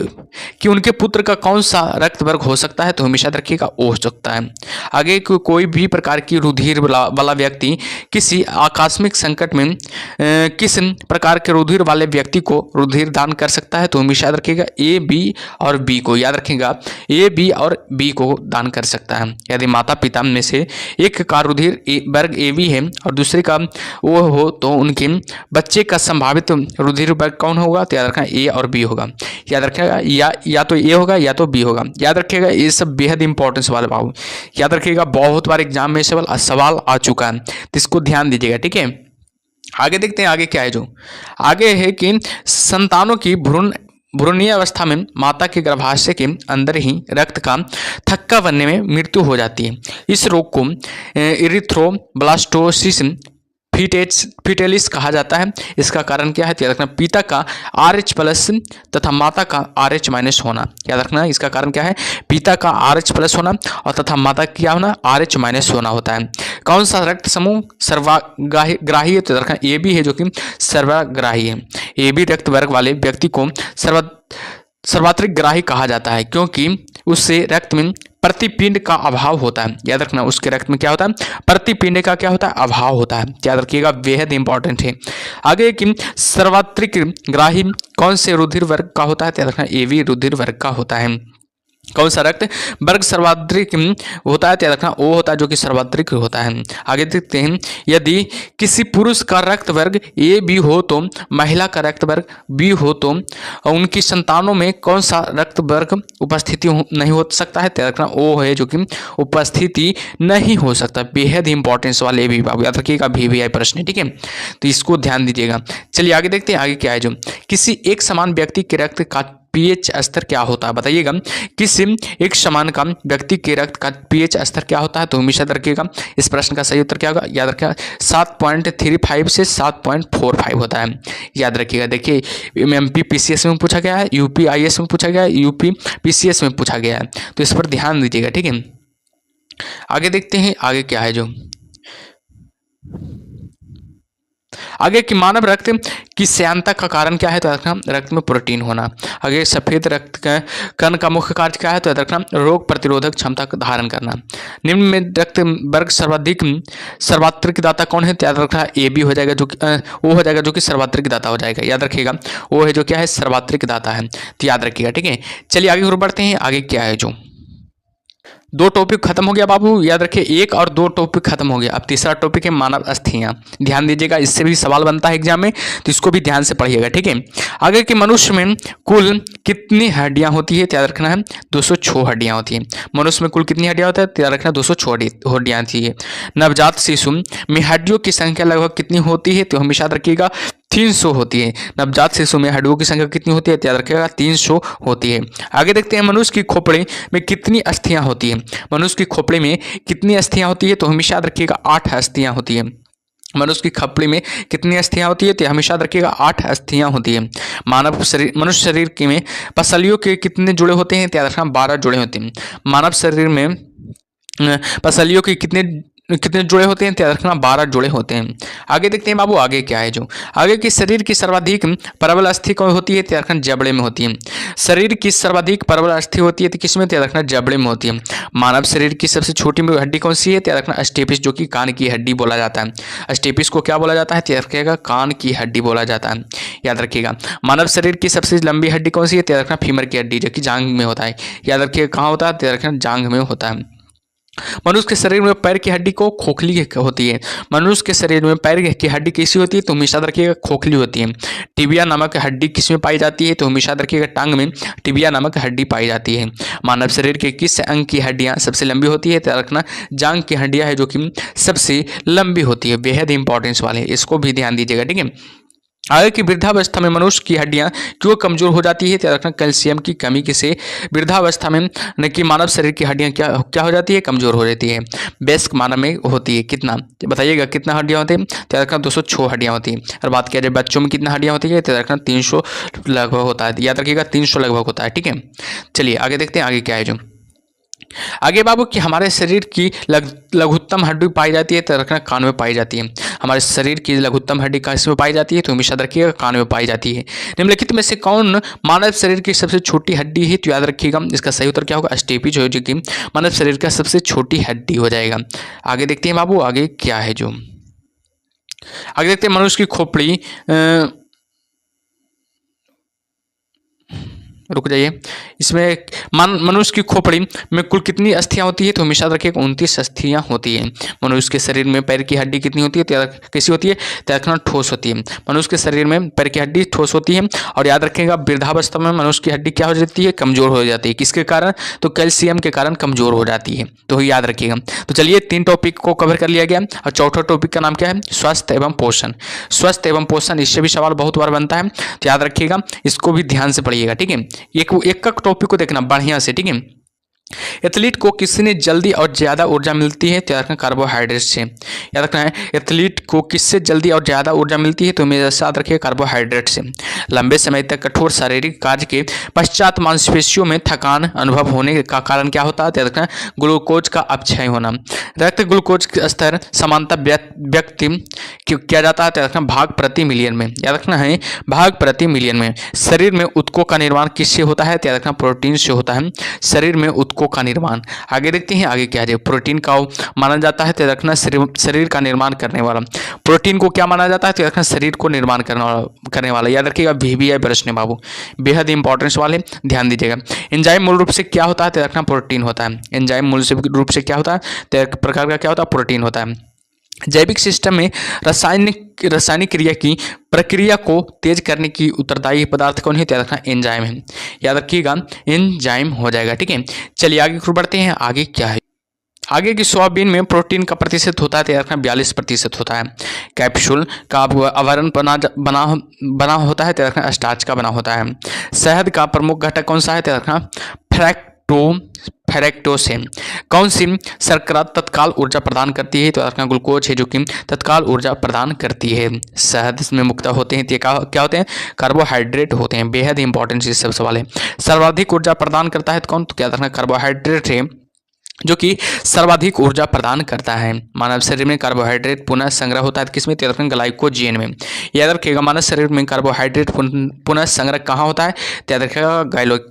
कि उनके पुत्र का कौन सा रक्त वर्ग हो सकता है, तो हमेशा रखिएगा ओ हो सकता है। आगे कोई भी प्रकार की रुधिर वाला व्यक्ति किसी आकस्मिक संकट में किस प्रकार के रुधिर वाले व्यक्ति को रुधिर दान कर सकता है, तो हमेशा रखिएगा ए बी और बी को। याद रखिएगा ए बी और बी को दान कर सकता है। यदि माता पिता में से एक का रुधिर वर्ग ए बी है और दूसरे का वो हो तो उनके बच्चे का संभावित रुधिर वर्ग कौन होगा, तो याद रखना ए और बी होगा। याद रखिएगा या तो ए होगा या तो बी होगा। याद रखिएगा ये सब बेहद इंपॉर्टेंट सवाल है बाबू। याद रखिएगा बहुत बार एग्जाम में सवाल आ चुका है, तो इसको ध्यान दीजिएगा, ठीक है। आगे देखते हैं आगे क्या है जो आगे है कि संतानों की भ्रूणीय अवस्था में माता के गर्भाशय के अंदर ही रक्त का थक्का बनने में मृत्यु हो जाती है। इस रोग को इरिथ्रोब्लास्टोसिस फीटेलिस कहा जाता है। इसका कारण क्या है, याद रखना पिता का RH प्लस तथा माता का RH माइनस होना। याद रखना इसका कारण क्या है, पिता का RH प्लस होना और तथा माता का क्या होना, RH माइनस होना होता है। कौन सा रक्त समूह सर्वग्राही है, तो याद रखना AB है जो कि सर्वग्राही है। AB रक्त वर्ग वाले व्यक्ति को सर्वात्रिक ग्राही कहा जाता है क्योंकि उससे रक्त में प्रतिपिंड का अभाव होता है। याद रखना उसके रक्त में क्या होता है, प्रतिपिंड का क्या होता है, अभाव होता है। याद रखिएगा, बेहद इंपॉर्टेंट है। आगे कि सर्वात्रिक ग्राही कौन से रुधिर वर्ग का होता है, याद रखना AB रुधिर वर्ग का होता है। कौन सा रक्त वर्ग सर्वात्रिक होता है, याद रखना O होता है जो कि सर्वात्रिक होता है। आगे देखते हैं, यदि किसी पुरुष का रक्त वर्ग AB हो तो महिला का रक्त वर्ग B हो तो उनकी संतानों में कौन सा रक्त वर्ग उपस्थिति नहीं हो सकता है, याद रखना O है जो कि उपस्थिति नहीं हो सकता। बेहद इंपॉर्टेंस वाले भी बाबू याद रखिएगा, VVI प्रश्न है, ठीक है, तो इसको ध्यान दीजिएगा। चलिए आगे देखते हैं, आगे क्या है जो किसी एक समान व्यक्ति के रक्त का pH स्तर क्या होता है, बताइएगा। किसी एक समान का व्यक्ति के रक्त का pH स्तर क्या होता है, तो हमेशा रखिएगा इस प्रश्न का सही उत्तर क्या होगा, याद रखिएगा 7.35 से 7.45 होता है। याद रखिएगा, देखिए MP PCS में पूछा गया है, UP IS में पूछा गया है, UP PCS में पूछा गया है, तो इस पर ध्यान दीजिएगा, ठीक है। आगे देखते हैं, आगे क्या है जो आगे कि मानव रक्त की श्यानता का कारण क्या है, तो रक्त में प्रोटीन होना। आगे सफेद रक्त कण का मुख्य कार्य क्या है, तो रखना रोग प्रतिरोधक क्षमता का धारण करना। निम्न में रक्त वर्ग सर्वात्रिक दाता कौन है, तो याद रखना AB हो जाएगा जो कि O हो जाएगा जो कि सर्वात्रिक दाता हो जाएगा। याद रखिएगा O है जो क्या है, सर्वात्रिक दाता है, तो याद रखिएगा, ठीक है। चलिए आगे बढ़ते हैं, आगे क्या है जो 2 टॉपिक खत्म हो गया बाबू, याद रखिए 1 और 2 टॉपिक खत्म हो गया। अब तीसरा टॉपिक है मानव अस्थियां। ध्यान दीजिएगा, इससे भी सवाल बनता है एग्जाम में, तो इसको भी ध्यान से पढ़िएगा, ठीक है। आगे के मनुष्य में कुल कितनी हड्डियां होती है, याद रखना है 206 हड्डियां होती हैं। मनुष्य में कुल कितनी हड्डियां होती है, याद रखना 206 हड्डियां होती है। नवजात शिशु में हड्डियों की संख्या लगभग कितनी होती है, तो हमेशा याद रखिएगा 300 होती है। नवजात शिशु में हड्डियों की संख्या कितनी होती है, याद रखिएगा 300 होती है। आगे देखते हैं मनुष्य की खोपड़ी में कितनी अस्थियां होती है। मनुष्य की खोपड़ी में कितनी अस्थियां होती है, तो हमेशा याद रखिएगा 8 अस्थियां होती है। मनुष्य की खोपड़ी में कितनी अस्थियां होती है, तो हमेशा याद रखिएगा 8 अस्थियां होती है। मनुष्य शरीर के में पसलियों के कितने जुड़े होते हैं, तो याद रखना 12 जुड़े होते हैं। मानव शरीर में पसलियों के कितने जुड़े होते हैं, याद रखना 12 जुड़े होते हैं। आगे देखते हैं बाबू, आगे क्या है जो आगे की शरीर की सर्वाधिक प्रबल अस्थि कौन होती है, याद रखना जबड़े में होती है। शरीर की सर्वाधिक प्रबल अस्थि होती है तो किसमें, याद रखना जबड़े में होती है। मानव शरीर की सबसे छोटी हड्डी कौन सी है, याद रखना स्टेपिस, जो कि कान की हड्डी बोला जाता है। स्टेपिस को क्या बोला जाता है, याद रखिएगा कान की हड्डी बोला जाता है। याद रखिएगा मानव शरीर की सबसे लंबी हड्डी कौन सी है, याद रखना फीमर की हड्डी, जो कि जांघ में होता है। याद रखिएगा कहाँ होता है, याद रखना जांघ में होता है। मनुष्य के शरीर में पैर की हड्डी को खोखली होती है। मनुष्य के शरीर में पैर की हड्डी कैसी होती है, तो हमेशा रखिएगा खोखली होती है। टिबिया नामक हड्डी किस में पाई जाती है, तो हमेशा रखिएगा टांग में टिबिया नामक हड्डी पाई जाती है। मानव शरीर के किस अंग की हड्डियां सबसे लंबी होती है, तो रखना जांघ की हड्डियां है जो कि सबसे लंबी होती है। बेहद इंपॉर्टेंस वाले, इसको भी ध्यान दीजिएगा, ठीक है। आगे की वृद्धावस्था में मनुष्य की हड्डियां क्यों कमजोर हो जाती है, तो रखना कैल्शियम की कमी से वृद्धावस्था में न कि मानव शरीर की हड्डियां क्या हो जाती है, कमजोर हो जाती है। वयस्क मानव में होती है कितना, बताइएगा कितना हड्डियां होती है, तो रखना 206 हड्डियां होती है। और बात किया जाए बच्चों में कितना हड्डियां होती है, तो रखना 300 लगभग होता है। याद रखिएगा 300 लगभग होता है, ठीक है। चलिए आगे देखते हैं, आगे क्या है जो आगे बाबू कि हमारे शरीर की लघुत्तम हड्डी पाई जाती है, तो रखना कान में पाई जाती है। हमारे शरीर की लघुत्तम हड्डी किस में पाई जाती है, तो हमेशा रखिएगा कान में पाई जाती है। निम्नलिखित में से कौन मानव शरीर की सबसे छोटी हड्डी है, तो याद रखिएगा इसका सही उत्तर क्या होगा, स्टेपिज, जो कि मानव शरीर का सबसे छोटी हड्डी हो जाएगा। आगे देखते हैं बाबू, आगे क्या है जो आगे देखते हैं मनुष्य की खोपड़ी रुक जाइए, इसमें मनुष्य की खोपड़ी में कुल कितनी अस्थियां होती है, तो हमेशा रखिएगा 29 अस्थियां होती है। मनुष्य के शरीर में पैर की हड्डी कितनी होती है, कैसी होती है, तो रखना ठोस होती है। मनुष्य के शरीर में पैर की हड्डी ठोस होती है। और याद रखिएगा वृद्धावस्था में मनुष्य की हड्डी क्या हो जाती है, कमजोर हो जाती है। किसके कारण, तो कैल्शियम के कारण कमजोर हो जाती है, तो याद रखिएगा। तो चलिए 3 टॉपिक को कवर कर लिया गया। और चौथा टॉपिक का नाम क्या है, स्वास्थ्य एवं पोषण। स्वास्थ्य एवं पोषण, इससे भी सवाल बहुत बार बनता है, तो याद रखिएगा इसको भी ध्यान से पढ़िएगा, ठीक है। एक टॉपिक को देखना बढ़िया से, ठीक है। एथलीट को किससे जल्दी और ज़्यादा ऊर्जा मिलती है? तो याद रखना कार्बोहाइड्रेट से। याद रखना है एथलीट को किससे जल्दी और ज़्यादा ऊर्जा मिलती है? तो हमेशा याद रखिए कार्बोहाइड्रेट से। लंबे समय तक कठोर शारीरिक कार्य के पश्चात मांसपेशियों में थकान अनुभव होने का कारण क्या होता है? तो याद रखना ग्लूकोज का अपक्षय होना। रक्त ग्लूकोज का स्तर समानता व्यक्ति किया जाता है? तो याद रखना भाग प्रति मिलियन में। याद रखना है भाग प्रति मिलियन में। शरीर में ऊतकों का निर्माण किससे होता है? तो याद रखना प्रोटीन से होता है शरीर में ऊतकों का निर्माण। आगे देखते हैं आगे क्या है। प्रोटीन का माना जाता है तो याद रखना शरीर का निर्माण करने वाला। प्रोटीन को क्या माना जाता है? तो याद रखना शरीर को निर्माण करने वाला। याद रखिएगा VBI प्रश्न बाबू, बेहद इंपॉर्टेंस वाले, ध्यान दीजिएगा। एंजाइम मूल रूप से क्या होता है? तो याद रखना प्रोटीन होता है। एंजाइम मूल रूप से क्या होता है? तो एक प्रकार का क्या होता है? प्रोटीन होता है। जैविक सिस्टम में रासायनिक क्रिया की प्रक्रिया को तेज करने की उत्तरदायी पदार्थ कौन है? याद रखना एंजाइम है। याद रखिएगा एंजाइम हो जाएगा, ठीक है। चलिए आगे बढ़ते हैं। आगे क्या है? आगे की सोयाबीन में प्रोटीन का प्रतिशत होता है? तो याद रखना 42% होता है। कैप्सूल का आवरण बना होता है? तो याद रखना स्टार्च का बना होता है। शहद का प्रमुख घटक कौन सा है? तो याद रखना फ्रैक्टोज है। कौन सी शर्करा तत्काल ऊर्जा प्रदान करती है? तो याद रखना ग्लूकोज है जो कि तत्काल ऊर्जा प्रदान करती है। शहद में मुक्त होते हैं तो क्या होते हैं? कार्बोहाइड्रेट होते हैं। बेहद इंपॉर्टेंट चीज सब सवाल है। सर्वाधिक ऊर्जा प्रदान करता है तो कौन? तो याद रखना कार्बोहाइड्रेट है जो कि सर्वाधिक ऊर्जा प्रदान करता है। मानव शरीर में कार्बोहाइड्रेट पुनः संग्रह होता है किसमें? तो याद रखना ग्लाइकोजेन में। याद रखिएगा मानव शरीर में कार्बोहाइड्रेट पुनः संग्रह कहाँ होता है? तो याद रखिएगा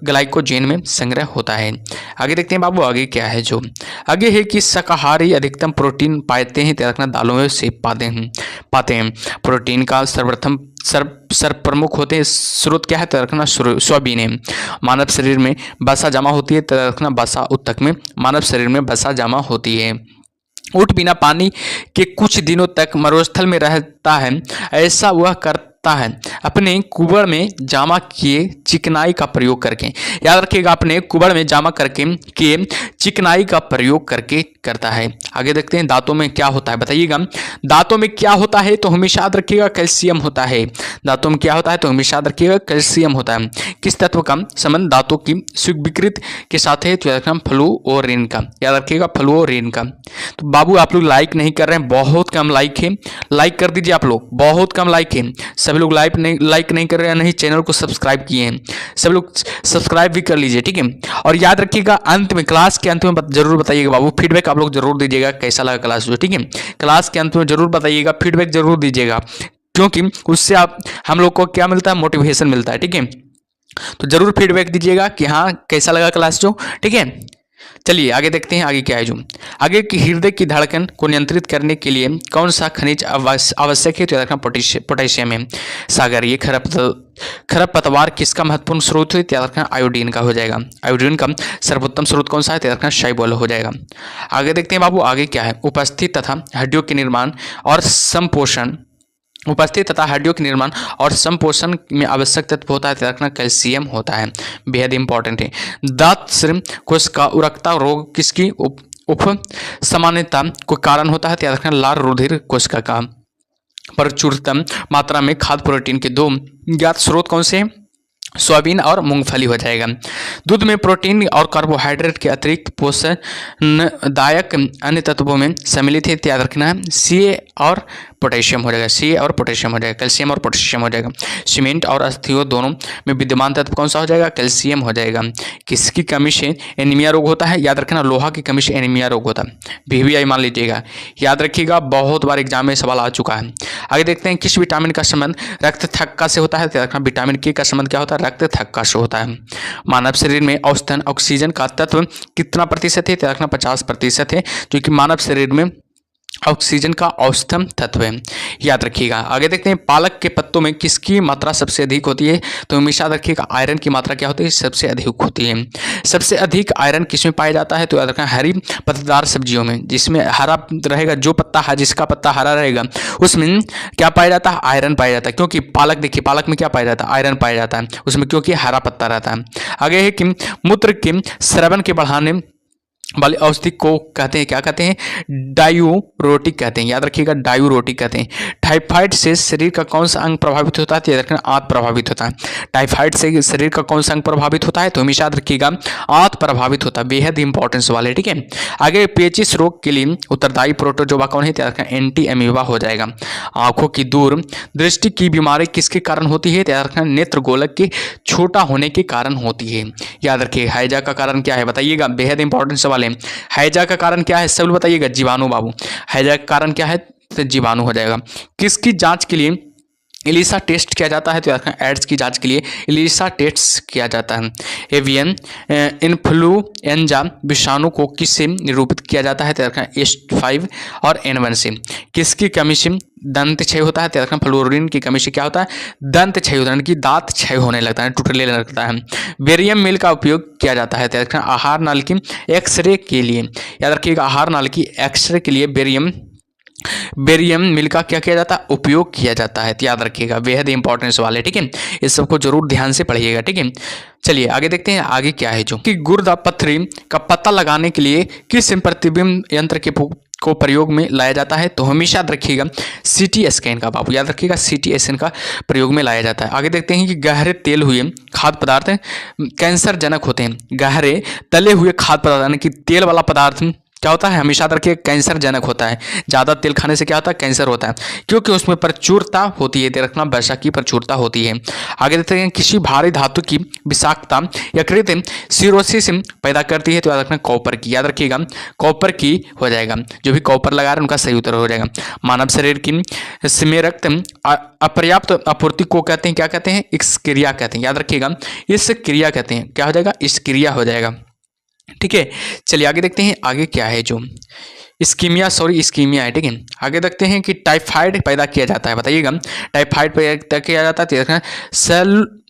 ग्लाइकोजेन में संग्रह होता है। आगे देखते हैं बाबू आगे क्या है। जो आगे है कि शाकाहारी अधिकतम प्रोटीन पाते हैं? तो याद रखना दालों में से पाते हैं। प्रोटीन का सर्वप्रथम प्रमुख होते हैं स्रोत क्या है? तो रखना सोयाबीन है। मानव शरीर में वसा जमा होती है? तो रखना वसा ऊतक में मानव शरीर में वसा जमा होती है। ऊँट बिना पानी के कुछ दिनों तक मरुस्थल में रहता है, ऐसा वह करता है अपने कुबड़ में जमा किए चिकनाई का प्रयोग करके। याद रखिएगा अपने कुबड़ में जमा करके चिकनाई का प्रयोग करके करता है। आगे देखते हैं दांतों में क्या होता है, बताइएगा। दांतों में क्या होता है? तो हमेशा याद रखिएगा कैल्शियम होता है। दांतों में क्या होता है? तो हमेशा याद रखिएगा कैल्शियम होता है। किस तत्व का संबंध दांतों की स्वीकृति के साथ है? तो याद रखना फ्लूओरिन का। याद रखिएगा फ्लूओरिन का। तो बाबू आप लोग लाइक नहीं कर रहे हैं, बहुत कम लाइक है, लाइक कर दीजिए आप लोग, बहुत कम लाइक है। सभी लोग लाइक नहीं कर रहे हैं, नहीं चैनल को सब्सक्राइब किए हैं, सब लोग सब्सक्राइब भी कर लीजिए, ठीक है। और याद रखिएगा अंत में, क्लास के अंत में जरूर बताइएगा बाबू, फीडबैक आप लोग जरूर दीजिएगा कैसा लगा क्लास जो, ठीक है। क्लास के अंत में जरूर बताइएगा, फीडबैक जरूर दीजिएगा, क्योंकि उससे हम लोग को क्या मिलता है? मोटिवेशन मिलता है, ठीक है। तो जरूर फीडबैक दीजिएगा कि हाँ कैसा लगा क्लास जो, ठीक है। चलिए आगे देखते हैं आगे क्या है। जो आगे की हृदय की धड़कन को नियंत्रित करने के लिए कौन सा खनिज आवश्यक है? तो याद रखना पोटेशियम है। सागरीय खरपतवार किसका महत्वपूर्ण स्रोत है? तो याद रखना आयोडीन का हो जाएगा। आयोडीन का सर्वोत्तम स्रोत कौन सा है? तो याद रखना शाइबोल हो जाएगा। आगे देखते हैं बाबू आगे क्या है। उपस्थित तथा हड्डियों के निर्माण और संपोषण में आवश्यक तत्व होता है? तो रखना कैल्शियम होता है, बेहद इंपॉर्टेंट है। दांत कोश का उरकता रोग किसकी उप सामान्यता को कारण होता है? तो याद रखना लाल रुधिर कोशिका का। प्रचुरतम मात्रा में खाद्य प्रोटीन के दो ज्ञात स्रोत कौन से हैं? सोयाबीन और मूंगफली हो जाएगा। दूध में प्रोटीन और कार्बोहाइड्रेट के अतिरिक्त पोषणदायक अन्य तत्वों में सम्मिलित है, याद रखना है Ca और पोटेशियम हो जाएगा। Ca और पोटेशियम हो जाएगा, कैल्शियम और पोटेशियम हो जाएगा। सीमेंट और अस्थियों दोनों में विद्यमान तत्व कौन सा हो जाएगा? कैल्शियम हो जाएगा। किसकी कमी से एनीमिया रोग होता है? याद रखना लोहा की कमी से एनीमिया रोग होता है। VBI मान लीजिएगा, याद रखिएगा, बहुत बार एग्जाम में सवाल आ चुका है। आगे देखते हैं किस विटामिन का संबंध रक्त थक्का से होता है? याद रखना विटामिन के का संबंध क्या होता है? रक्त थक्का से होता है। मानव शरीर में औसतन ऑक्सीजन का तत्व कितना प्रतिशत है? तो रखना 50% है, जो कि मानव शरीर में ऑक्सीजन का औसतम तत्व है, याद रखिएगा। आगे देखते हैं पालक के पत्तों में किसकी मात्रा सबसे अधिक होती है? तो हमेशा याद रखिएगा आयरन की मात्रा क्या होती है? सबसे अधिक होती है। सबसे अधिक आयरन किसमें पाया जाता है? तो याद रखना हरी पत्तेदार सब्जियों में, जिसमें हरा रहेगा, जो पत्ता है जिसका पत्ता हरा रहेगा उसमें क्या पाया जाता है? आयरन पाया जाता है। क्योंकि पालक देखिए, पालक में क्या पाया जाता है? आयरन पाया जाता है उसमें, क्योंकि हरा पत्ता रहता है। आगे है कि मूत्र के स्रावन के बढ़ाने वाली औषधि को कहते हैं, क्या कहते हैं, डायूरोटिक कहते हैं, याद रखिएगा डायूरोटिक कहते हैं। टाइफाइड से शरीर का कौन सा अंग प्रभावित होता है, तो याद रखना आंत प्रभावित होता है। टाइफाइड से शरीर का कौन सा अंग प्रभावित होता है, तो हमेशा याद रखिएगा आंत प्रभावित होता है, बेहद इंपॉर्टेंस वाले, ठीक है। आगे पेचिश रोग के लिए उत्तरदायी प्रोटोजोआ कौन है, तो याद रखना एंटी अमीबा हो जाएगा। आंखों की दूर दृष्टि की बीमारी किसके कारण होती है, तो याद रखना नेत्र गोलक के छोटा होने के कारण होती है। याद रखिए हैजा का कारण क्या है बताइएगा, बेहद इंपॉर्टेंट सवाल है। हैजा का कारण क्या है, सब बताइएगा, जीवाणु बाबू। हैजा का कारण क्या है, तो जीवाणु हो जाएगा। किसकी जांच के लिए एलिसा टेस्ट किया जाता है, तो एड्स की जांच के लिए एलिसा टेस्ट किया जाता है। एवियन इन्फ्लुएंजा विषाणु को किससे निरूपित किया जाता है, तो H5 और N1 से। किसकी कमी से दंत क्षय होता है, तो फ्लोरीन की कमी से क्या होता है, दंत क्षय होता है, कि दांत क्षय होने लगता है, टूटने लगता है। बेरियम मिल का उपयोग किया जाता है, तो आहार नाल की एक्सरे के लिए। याद रखिएगा आहार नाल की एक्सरे के लिए बेरियम मिल का क्या किया जाता है, उपयोग किया जाता है। तो याद रखिएगा बेहद इंपॉर्टेंस वाले, ठीक है, इस सबको जरूर ध्यान से पढ़िएगा, ठीक है। चलिए आगे देखते हैं, आगे क्या है जो कि गुर्दा पथरी का पता लगाने के लिए किस प्रतिबिंब यंत्र के को प्रयोग में लाया जाता है, तो हमेशा याद रखिएगा सीटी स्कैन का बाबू, याद रखिएगा सीटी स्कैन का प्रयोग में लाया जाता है। आगे देखते हैं कि गहरे तेल हुए खाद्य पदार्थ कैंसर जनक होते हैं। गहरे तले हुए खाद्य पदार्थ यानी कि तेल वाला पदार्थ क्या होता है, हमेशा रखिए कैंसर जनक होता है। ज़्यादा तेल खाने से क्या होता है, कैंसर होता है, क्योंकि उसमें प्रचुरता होती है, रखना वर्षा की प्रचुरता होती है। आगे देखते हैं किसी भारी धातु की विषाक्तता यकृत सिरोसिस पैदा करती है, तो याद रखना कॉपर की, याद रखिएगा कॉपर की हो जाएगा। जो भी कॉपर लगा रहे हैं उनका सही उत्तर हो जाएगा। मानव शरीर की में रक्त अपर्याप्त आपूर्ति को कहते हैं, क्या कहते हैं, इक्सक्रिया कहते हैं, याद रखिएगा इस क्रिया कहते हैं, क्या हो जाएगा, इक्सक्रिया हो जाएगा, ठीक है। चलिए आगे देखते हैं, आगे क्या है जो इस्कीमिया है, ठीक है। आगे देखते हैं कि टाइफाइड पैदा किया जाता है, बताइएगा टाइफाइड पैदा किया जाता है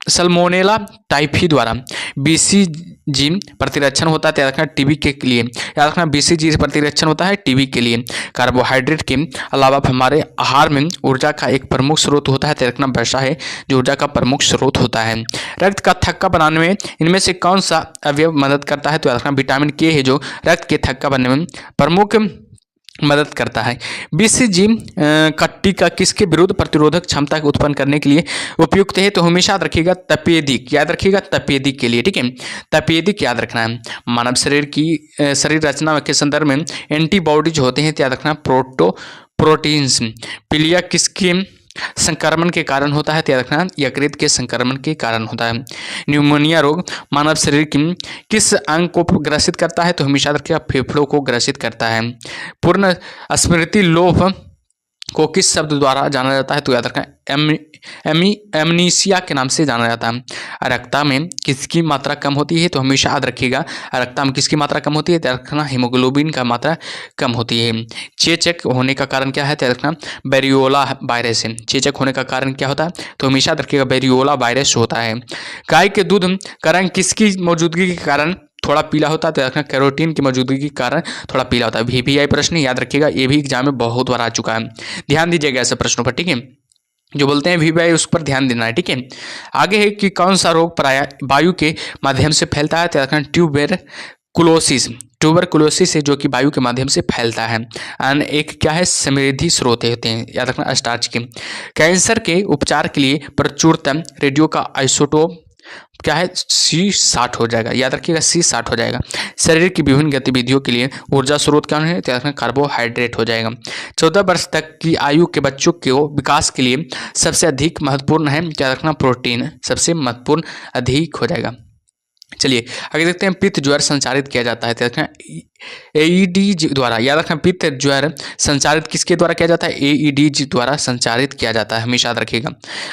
सल्मोनेला टाइफी द्वारा। बीसीजी प्रतिरक्षण होता है, याद रखना टीबी के लिए, याद रखना बीसीजी प्रतिरक्षण होता है टीबी के लिए। कार्बोहाइड्रेट के अलावा हमारे आहार में ऊर्जा का एक प्रमुख स्रोत होता है, याद रखना वसा है जो ऊर्जा का प्रमुख स्रोत होता है। रक्त का थक्का बनाने में इनमें से कौन सा अवयव मदद करता है, तो याद रखना विटामिन के है जो रक्त के थक्का बनने में प्रमुख मदद करता है। बीसीजी का टीका किसके विरुद्ध प्रतिरोधक क्षमता को उत्पन्न करने के लिए उपयुक्त है, तो हमेशा याद रखिएगा तपेदिक, याद रखिएगा तपेदिक के लिए, ठीक है, तपेदिक याद रखना है। मानव शरीर की शरीर रचना के संदर्भ में एंटीबॉडीज होते हैं, तो याद रखना प्रोटीन्स। पीलिया किसके संक्रमण के कारण होता है, याद रखना यकृत के संक्रमण के कारण होता है। न्यूमोनिया रोग मानव शरीर की किस अंग को ग्रसित करता है, तो हमेशा रखिएगा फेफड़ों को ग्रसित करता है। पूर्ण स्मृति लोप को किस शब्द द्वारा जाना जाता है, तो याद रखना एमनीसिया के नाम से जाना जाता है। रक्तता में किसकी मात्रा कम होती है, तो हमेशा याद रखिएगा रक्तता में किसकी मात्रा कम होती है, याद रखना हीमोग्लोबिन का मात्रा कम होती है। चेचक होने का कारण क्या है, याद रखना वेरियोला वायरस है। चेचक होने का कारण क्या होता है, तो हमेशा याद रखिएगा वेरियोला वायरस होता है। गाय के दूध का रंग किसकी मौजूदगी के कारण थोड़ा पीला होता है, तो रखना कैरोटीन की मौजूदगी के कारण थोड़ा पीला होता है। VPI प्रश्न याद रखिएगा, ये भी एग्जाम में बहुत बार आ चुका है, ध्यान दीजिएगा ऐसे प्रश्नों पर, ठीक है, जो बोलते हैं VPI उस पर ध्यान देना है, ठीक है। आगे है कि कौन सा रोग प्राय वायु के माध्यम से फैलता है, तो रखना ट्यूबरकुलोसिस है जो कि वायु के माध्यम से फैलता है। एक क्या है, समृद्धि स्रोत होते हैं, याद रखना स्टार्च के। कैंसर के उपचार के लिए प्रचुरतम रेडियो का आइसोटोप क्या है, C60 हो जाएगा, याद रखिएगा C60 हो जाएगा। शरीर की विभिन्न गतिविधियों के लिए ऊर्जा स्रोत क्या है, तो याद रखना कार्बोहाइड्रेट हो जाएगा। 14 वर्ष तक की आयु के बच्चों के विकास के लिए सबसे अधिक महत्वपूर्ण है, याद रखना प्रोटीन सबसे महत्वपूर्ण अधिक हो जाएगा। चलिए आगे देखते हैं, पित्त ज्वर संचारित किया जाता है, तो रखना AED द्वारा, याद रखना पित्त ज्वर संचारित किसके द्वारा किया जाता है, AED द्वारा संचारित किया जाता है, हमेशा याद रखिएगा।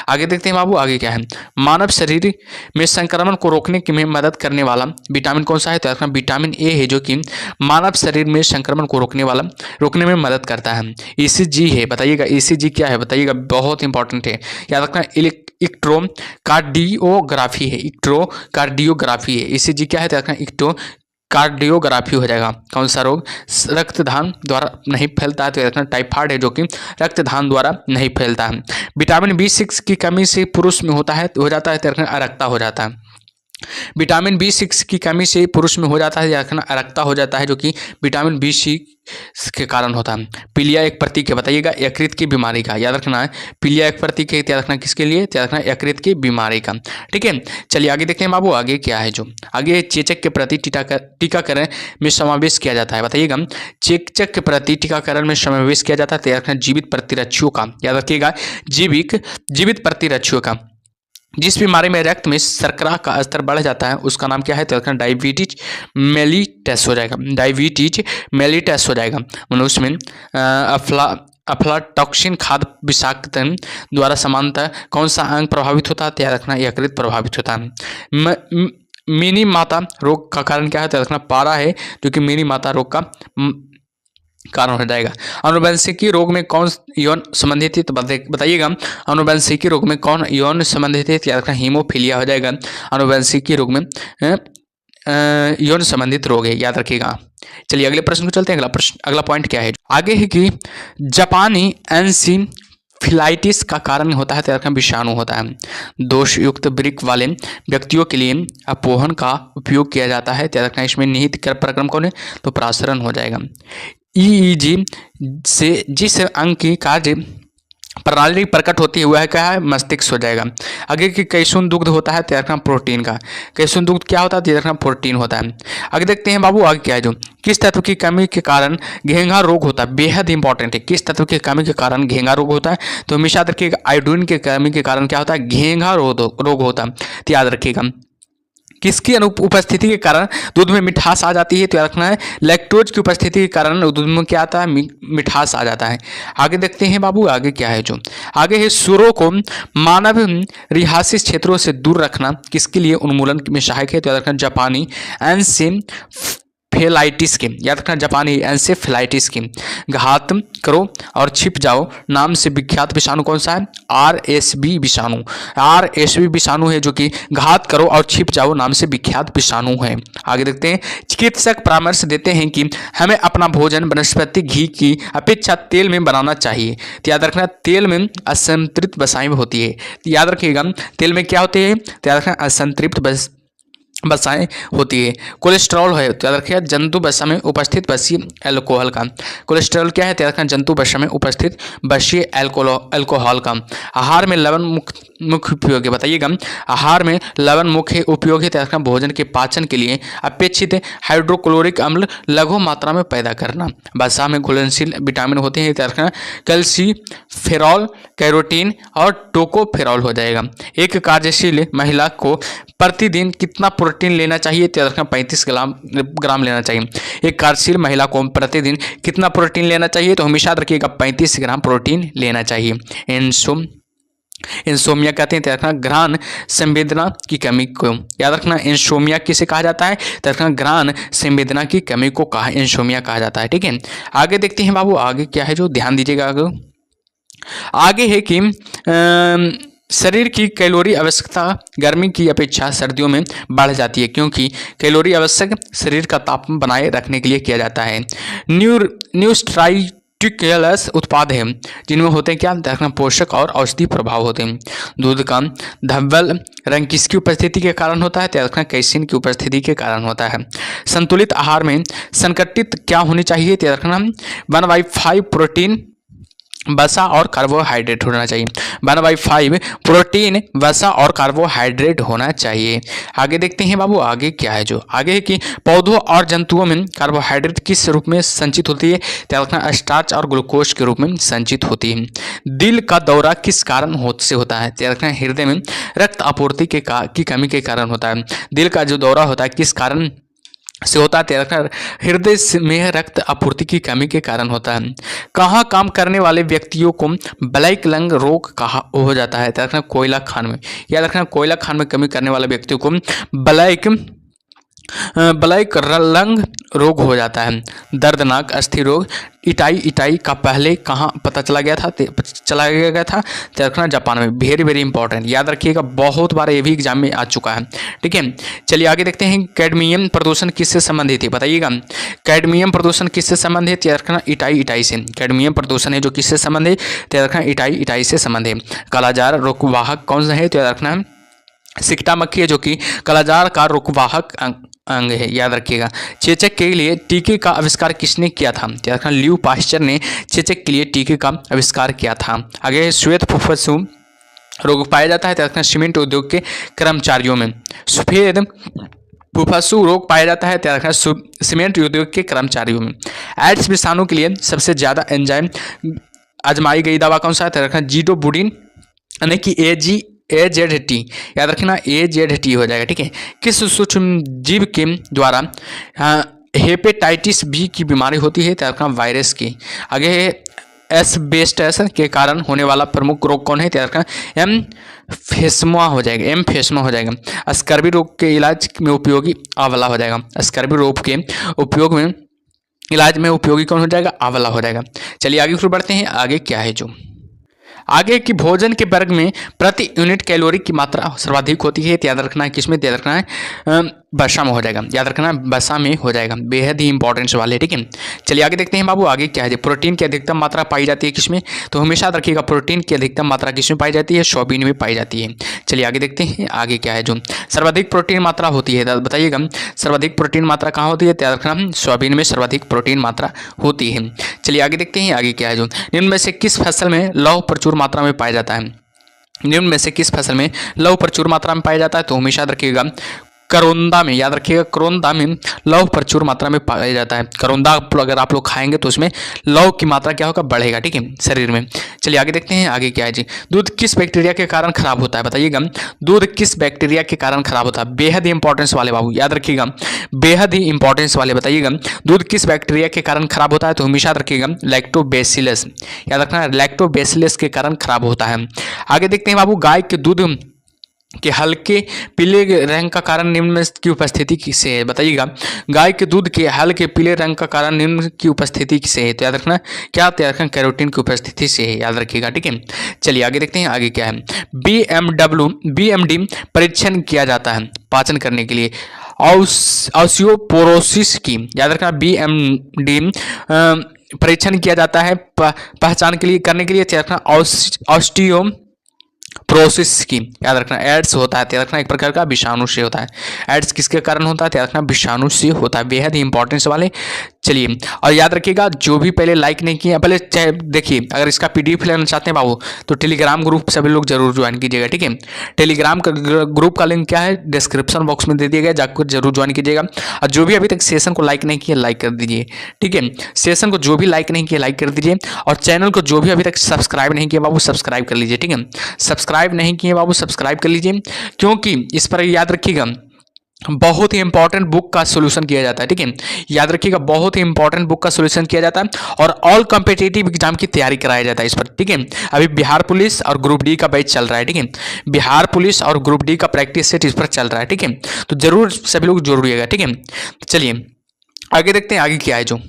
आगे देखते हैं बाबू, आगे क्या है, मानव शरीर में संक्रमण को रोकने में मदद करने वाला विटामिन कौन सा है, तो रखना विटामिन A है जो कि मानव शरीर में संक्रमण को रोकने में मदद करता है। ECG है, बताइएगा ECG क्या है, बताइएगा बहुत इंपॉर्टेंट है, याद रखना इलेक्ट्रोकार्डियोग्राफी है, इलेक्ट्रोकार्डियोग्राफी है। ECG क्या है, तो रखना कार्डियोग्राफी हो जाएगा। कौन सा रोग रक्तदान द्वारा नहीं फैलता है, तो रखना टाइफाइड है जो कि रक्तदान द्वारा नहीं फैलता है। विटामिन B6 की कमी से पुरुष में होता है, तो हो जाता है, तो रखना अरक्ता हो जाता है। विटामिन B6 की कमी से पुरुष में हो जाता है याद रखना अरक्ता हो जाता है, जो कि विटामिन B6 के कारण होता है। पीलिया एक प्रतीक है, बताइएगा यकृत की बीमारी का, याद रखना है। पीलिया एक प्रतीक है, याद रखना किसके लिए, याद रखना यकृत की बीमारी का। ठीक है, चलिए आगे देखते हैं बाबू, आगे क्या है जो आगे चेचक के प्रति टीकाकरण में समावेश किया जाता है, बताइएगा। चेचक के प्रति टीकाकरण में समावेश किया जाता है, याद रखना जीवित प्रतिरक्षियों का, याद रखिएगा जीवित प्रतिरक्षियों का। जिस बीमारी में रक्त में शर्करा का स्तर बढ़ जाता है उसका नाम क्या है, तो डायबिटीज मेलिटस हो जाएगा, डायबिटीज मेलिटस हो जाएगा। मनुष्य में अफ्लाटॉक्सिन खाद्य विषाक्तन द्वारा समानतः कौन सा अंग प्रभावित होता है, तो याद रखना यकृत प्रभावित होता है। मिनी माता रोग का कारण क्या है, तो याद रखना पारा है, जो कि मिनी माता रोग का कारण हो जाएगा। अनुवंशिकी रोग में कौन यौन संबंधित है, तो बताइएगा अनुवंशिकी रोग में कौन यौन संबंधित है, याद रखना हीमोफीलिया हो जाएगा। अनुवंशिकी रोग में यौन संबंधित रोग है, याद रखिएगा। चलिए अगले प्रश्न को चलते हैं। अगला पॉइंट क्या है, आगे है कि जापानी एन्सेफेलाइटिस का कारण होता है, तो याद रखना विषाणु होता है। दोषयुक्त वृक्क वाले व्यक्तियों के लिए अपोहन का उपयोग किया जाता है, तो याद रखना इसमें निहित प्रक्रम कौन है, तो प्रासरण हो जाएगा। EEG से जिस अंग की कार्य प्रणाली प्रकट होती है वह है क्या है, मस्तिष्क हो जाएगा। आगे की कैसून दुग्ध होता है, तो याद रखना प्रोटीन का। कैसून दुग्ध क्या होता है, तो याद रखना प्रोटीन होता है। आगे देखते हैं बाबू, आगे क्या है जो किस तत्व की कमी के कारण घेंघा रोग होता है, बेहद इंपॉर्टेंट है। किस तत्व की कमी के कारण घेंघा रोग होता है, तो हमेशा याद रखिएगा आयोडीन की कमी के कारण क्या होता है, घेंघा रोग होता है, तो याद रखिएगा। किसकी उपस्थिति के कारण दूध में मिठास आ जाती है, तो याद रखना है लैक्टोज की उपस्थिति के कारण दूध में क्या आता है, मिठास आ जाता है। आगे देखते हैं बाबू, आगे क्या है जो आगे है सुरों को मानव रिहायशी क्षेत्रों से दूर रखना किसके लिए उन्मूलन में सहायक है, तो याद रखना जापानी एन्सेफेलाइटिस की, याद रखना जापानी एन्सेफेलाइटिस की। घात करो और छिप जाओ नाम से विख्यात विषाणु कौन सा है, RSV विषाणु। RSV विषाणु है जो कि घात करो और छिप जाओ नाम से विख्यात विषाणु है। आगे देखते हैं, चिकित्सक परामर्श देते हैं कि हमें अपना भोजन वनस्पति घी की अपेक्षा तेल में बनाना चाहिए, तो याद रखना तेल में असंतृप्त वसाएं होती है, तो याद रखिएगा तेल में क्या होती है, तो याद रखना असंतृप्त वसाएं होती है। कोलेस्ट्रॉल है, तो याद रखिएगा जंतु वसा में उपस्थित वसीय अल्कोहल का। कोलेस्ट्रॉल क्या है, तो याद रखना जंतु वसा में उपस्थित वसीय अल्कोहल का। आहार में लवण मुख्य उपयोग है, बताइएगा आहार में लवण मुख्य उपयोग है, तो याद रखना भोजन के पाचन के लिए अपेक्षित हाइड्रोक्लोरिक अम्ल लघु मात्रा में पैदा करना। वसा में घुलनशील विटामिन होते हैं, तो याद रखना कैल्सीफेरॉल, कैरोटीन और टोकोफेरॉल हो जाएगा। एक कार्यशील महिला को प्रतिदिन कितना प्रोटीन लेना चाहिए, तो याद रखना 35 ग्राम लेना चाहिए। एक कार्यशील महिला को प्रतिदिन कितना प्रोटीन लेना चाहिए, तो हमेशा याद रखिएगा 35 ग्राम प्रोटीन लेना चाहिए। इंसोमिया कहते हैं, तो याद रखना घ्राण संवेदना की कमी को, याद रखना इंसोमिया किसे कहा जाता है, तो रखना घ्राण संवेदना की कमी को कहा इंसोमिया कहा जाता है। ठीक है, आगे देखते हैं बाबू, आगे क्या है जो ध्यान दीजिएगा। आगे है कि शरीर की कैलोरी आवश्यकता गर्मी की अपेक्षा सर्दियों में बढ़ जाती है, क्योंकि कैलोरी आवश्यक शरीर का तापमान बनाए रखने के लिए किया जाता है। न्यूट्राइटिकुलस उत्पाद है जिनमें होते हैं क्या, रखना पोषक और औषधि प्रभाव होते हैं। दूध का धवल रंग किसकी उपस्थिति के कारण होता है, तो रखना कैसीन की उपस्थिति के कारण होता है। संतुलित आहार में संकटित क्या होनी चाहिए, तो रखना 1/5 प्रोटीन वसा और कार्बोहाइड्रेट होना चाहिए। 1/5 प्रोटीन वसा और कार्बोहाइड्रेट होना चाहिए। आगे देखते हैं बाबू, आगे क्या है जो आगे है कि पौधों और जंतुओं में कार्बोहाइड्रेट किस रूप में संचित होती है, तो रखना स्टार्च और ग्लूकोज के रूप में संचित होती है। दिल का दौरा किस कारण से होता है, तो रखना हृदय में रक्त आपूर्ति की कमी के कारण होता है। दिल का जो दौरा होता है किस कारण से होता है, हृदय में रक्त आपूर्ति की कमी के कारण होता है। कहाँ काम करने वाले व्यक्तियों को ब्लैक लंग रोग कहा हो जाता है, रखना कोयला खान में, याद रखना कोयला खान में कमी करने वाले व्यक्तियों को ब्लैक लंग रोग हो जाता है। दर्दनाक अस्थिर रोग इटाई का पहले कहाँ पता चला गया था, तो रखना जापान में। वेरी इंपॉर्टेंट, याद रखिएगा बहुत बार ये भी एग्जाम में आ चुका है। ठीक है, चलिए आगे देखते हैं, कैडमियम प्रदूषण किससे संबंधित है, बताइएगा कैडमियम प्रदूषण किससे संबंधित है, याद रखना इटाई से। कैडमियम प्रदूषण है जो किससे संबंधित है, तो याद रखना इटाई से संबंधित है। कालाजार रोगवाहक कौन सा है, तो याद रखना सिकटा मक्खी है जो कि कालाजार का रोगवाहक अंग है, याद रखिएगा। चेचक के लिए टीके का आविष्कार किसने किया था? याद रखना, ल्यू पाश्चर ने चेचक के लिए टीके का आविष्कार किया था। आगे श्वेत फुफ्फुस रोग पाया जाता है, याद रखना, सीमेंट उद्योग के कर्मचारियों में। सफेद फुफ्फुस रोग पाया जाता है, याद रखना, सीमेंट उद्योग के कर्मचारियों में। एड्स विषाणु के लिए सबसे ज्यादा एंजाइम आजमाई गई दवा कौन सा है? याद रखना, जीडोबुडिन यानी कि AZT, याद रखना AZT हो जाएगा, ठीक है। किस सूक्ष्म जीव के द्वारा हेपेटाइटिस बी की बीमारी होती है? याद रखना, वायरस की। आगे एस्बेस्टस के कारण होने वाला प्रमुख रोग कौन है? याद रखना, एम्फेस्मा हो जाएगा। स्कर्वी रोग के इलाज में उपयोगी आंवला हो जाएगा। स्कर्वी रोग के उपयोग में इलाज में उपयोगी कौन हो जाएगा? आंवला हो जाएगा। चलिए आगे फिर बढ़ते हैं, आगे क्या है जो आगे की भोजन के वर्ग में प्रति यूनिट कैलोरी की मात्रा सर्वाधिक होती है, याद रखना है किसमें? याद रखना है वसा में हो जाएगा, याद रखना वसा में हो जाएगा, बेहद ही इंपॉर्टेंस वाले, ठीक है। चलिए आगे देखते हैं बाबू, आगे क्या है? प्रोटीन की अधिकतम मात्रा पाई जाती है किसमें? तो हमेशा याद रखिएगा प्रोटीन की अधिकतम मात्रा किसमें पाई जाती है? सोयाबीन में पाई जाती है। चलिए आगे देखते हैं, आगे क्या है जो सर्वाधिक प्रोटीन मात्रा होती है, बताइएगा सर्वाधिक प्रोटीन मात्रा कहाँ होती है? याद रखना सोयाबीन में सर्वाधिक प्रोटीन मात्रा होती है। चलिए आगे देखते हैं, आगे क्या है जो निम्न में से किस फसल में लौह प्रचुर मात्रा में पाया जाता है? निम्न में से किस फसल में लौह प्रचुर मात्रा में पाया जाता है? तो हमेशा याद रखिएगा करोंदा में, याद रखिएगा करोंदा में लौह प्रचुर मात्रा में पाया जाता है। करोंदा अगर आप लोग खाएंगे तो उसमें लौह की मात्रा क्या होगा? बढ़ेगा, ठीक है, शरीर में। चलिए आगे देखते हैं, आगे क्या है जी? दूध किस बैक्टीरिया के कारण खराब होता है? बताइएगा दूध किस बैक्टीरिया के कारण खराब होता है? बेहद ही इंपॉर्टेंस वाले बाबू, याद रखिएगा बेहद ही इंपॉर्टेंस वाले, बताइएगा दूध किस बैक्टीरिया के कारण खराब होता है? तो हमेशा याद रखिएगा लैक्टोबैसिलस, याद रखना लैक्टोबैसिलस के कारण खराब होता है। आगे देखते हैं बाबू, गाय के दूध के हल्के पीले रंग का कारण निम्न में की उपस्थिति से है? बताइएगा गाय के दूध के हल्के पीले रंग का कारण निम्न की उपस्थिति से है? तो याद रखना क्या? याद रखना कैरोटीन की उपस्थिति से है, याद रखिएगा, ठीक है। चलिए आगे देखते हैं, आगे क्या है? BMD परीक्षण किया जाता है पाचन करने के लिए ऑस्टियोपोरोसिस की, याद रखना BMD परीक्षण किया जाता है पहचान के लिए करने के लिए, याद रखना ऑस्टियो प्रोसेस की, याद रखना एड्स होता है, याद रखना एक प्रकार का विषाणु से होता है। एड्स किसके कारण होता है? याद रखना विषाणु से होता है, बेहद ही इंपॉर्टेंस वाले। चलिए और याद रखिएगा जो भी पहले लाइक नहीं किया, पहले चाहे देखिए अगर इसका PDF लेना चाहते हैं बाबू तो टेलीग्राम ग्रुप सभी लोग जरूर ज्वाइन कीजिएगा, ठीक है। टेलीग्राम ग्रुप का लिंक क्या है? डिस्क्रिप्शन बॉक्स में दे दिया गया, जाकर जरूर ज्वाइन कीजिएगा। और जो भी अभी तक सेशन को लाइक नहीं किया लाइक कर दीजिए, ठीक है। सेशन को जो भी लाइक नहीं किया लाइक कर दीजिए, और चैनल को जो भी अभी तक सब्सक्राइब नहीं किया बाबू सब्सक्राइब कर लीजिए, ठीक है। सब्सक्राइब नहीं किए बाबू सब्सक्राइब कर लीजिए, क्योंकि इस पर याद रखिएगा बहुत ही इंपॉर्टेंट बुक का सॉल्यूशन किया जाता है, ठीक है। याद रखिएगा बहुत ही इंपॉर्टेंट बुक का सॉल्यूशन किया जाता है और ऑल कॉम्पिटिटिव एग्जाम की तैयारी कराया जाता है इस पर, ठीक है। अभी बिहार पुलिस और ग्रुप डी का बैच चल रहा है, ठीक है। बिहार पुलिस और ग्रुप डी का प्रैक्टिस सेट इस पर चल रहा है, ठीक है। तो जरूर सभी लोग जोड़िएगा, ठीक है। चलिए आगे देखते हैं, आगे क्या है जो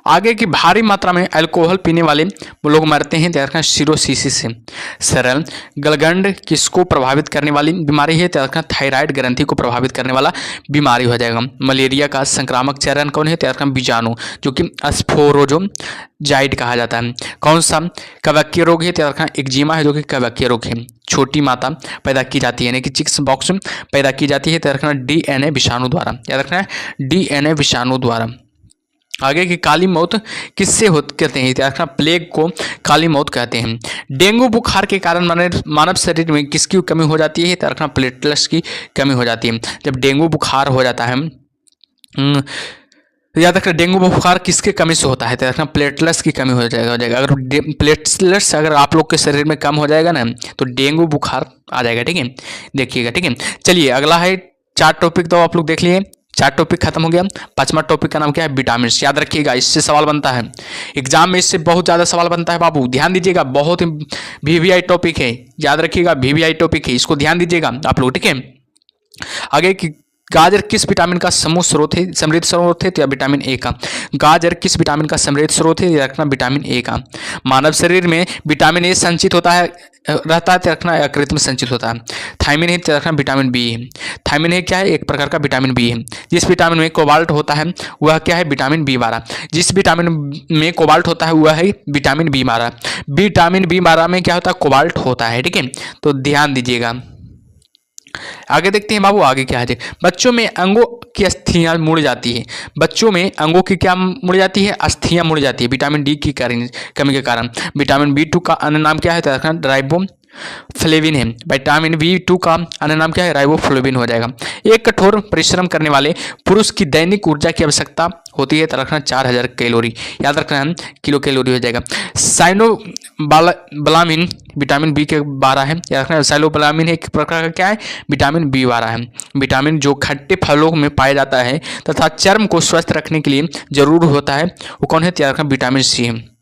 आगे की भारी मात्रा में अल्कोहल पीने वाले लोग मरते हैं, त्याग रखना सिरोसिस से। सरल गलगंड किसको प्रभावित करने वाली बीमारी है? त्याग रखना थायराइड ग्रंथि को प्रभावित करने वाला बीमारी हो जाएगा। मलेरिया का संक्रामक चरण कौन है? त्याग रखना बीजाणु, जो कि स्पोरोजोजाइट कहा जाता है। कौन सा कवकीय रोग है? त्याग रखना एक्जिमा है, जो कि कवकीय रोग है। छोटी माता पैदा की जाती है, यानी कि चिक्स बॉक्स पैदा की जाती है, त्याग रखना DNA विषाणु द्वारा, याद रखना है DNA विषाणु द्वारा। आगे की काली मौत किससे कहते हैं? याद रखना प्लेग को काली मौत कहते हैं। डेंगू बुखार के कारण मानव शरीर में किसकी कमी हो जाती है? याद रखना प्लेटलेट्स की कमी हो जाती है। जब डेंगू बुखार हो जाता है, याद रखना डेंगू बुखार किसके कमी से होता है? तो रखना प्लेटलेट्स की कमी हो जाएगा। अगर प्लेटलेट्स अगर आप लोग के शरीर में कम हो जाएगा ना तो डेंगू बुखार आ जाएगा, ठीक है। देखिएगा, ठीक है। चलिए अगला है 4 टॉपिक तो आप लोग देख लिए, 4 टॉपिक खत्म हो गया। 5वां टॉपिक का नाम क्या है? विटामिन। याद रखिएगा इससे सवाल बनता है एग्जाम में, इससे बहुत ज़्यादा सवाल बनता है बाबू, ध्यान दीजिएगा। बहुत ही VVI टॉपिक है, याद रखिएगा VVI टॉपिक है, इसको ध्यान दीजिएगा आप लोग, ठीक है। आगे की गाजर किस विटामिन का समूह स्रोत है? समृद्ध स्रोत है तो या विटामिन ए का। गाजर किस विटामिन का समृद्ध स्रोत है? याद रखना विटामिन ए का। मानव शरीर में विटामिन ए संचित होता है रहता है, रखना यकृत में संचित होता है। थायमिन है, रखना विटामिन बी है। थायमिन है क्या है? एक प्रकार का विटामिन बी है। जिस विटामिन में कोबाल्ट होता है वह क्या है? Vitamin B12। जिस विटामिन में कोबाल्ट होता है वह है विटामिन B12। विटामिन B12 में क्या होता है? कोबाल्ट होता है, ठीक है। तो ध्यान दीजिएगा। आगे देखते हैं बाबू, आगे क्या है। बच्चों में अंगों की अस्थियां मुड़ जाती है। बच्चों में अंगों की क्या मुड़ जाती है? अस्थियां मुड़ जाती है विटामिन डी की कमी के कारण। विटामिन बी टू का अन्य नाम क्या है? तो राइबोफ्लेविन है। विटामिन बी टू का अन्य नाम क्या है? राइबोफ्लेविन हो जाएगा। एक कठोर परिश्रम करने वाले पुरुष की दैनिक ऊर्जा की आवश्यकता होती है तो रखना 4000 कैलोरी, याद रखना है, किलो कैलोरी हो जाएगा। साइनोबलामिन विटामिन बी के 12 है, याद रखना। साइनोबलामिन एक प्रकार का क्या है? विटामिन बी 12 है। विटामिन जो खट्टे फलों में पाया जाता है तथा चर्म को स्वस्थ रखने के लिए जरूर होता है, वो कौन है? याद रखना, विटामिन सी है,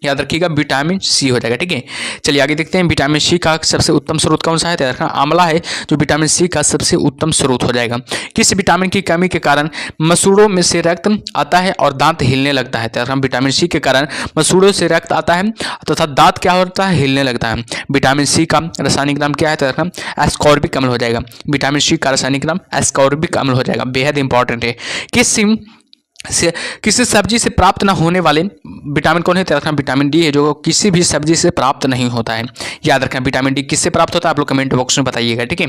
याद रखिएगा, विटामिन सी हो जाएगा। ठीक है, चलिए आगे देखते हैं। विटामिन सी का सबसे उत्तम स्रोत कौन सा है? तो रखना आंवला है जो विटामिन सी का सबसे उत्तम स्रोत हो जाएगा। किस विटामिन की कमी के कारण मसूड़ों में से रक्त आता है और दांत हिलने लगता है? तो रखना विटामिन सी के कारण मसूड़ों से रक्त आता है तथा दांत क्या होता है? हिलने लगता है। विटामिन सी का रासायनिक नाम क्या है? तो रखना एस्कॉर्बिक अम्ल हो जाएगा। विटामिन सी का रासायनिक नाम एस्कॉर्बिक अम्ल हो जाएगा, बेहद इंपॉर्टेंट है। किसी सब्जी से प्राप्त न होने वाले विटामिन कौन है? तो रखना विटामिन डी है जो किसी भी सब्जी से प्राप्त नहीं होता है, याद रखना। विटामिन डी किससे प्राप्त होता है? आप लोग कमेंट बॉक्स में बताइएगा। ठीक है,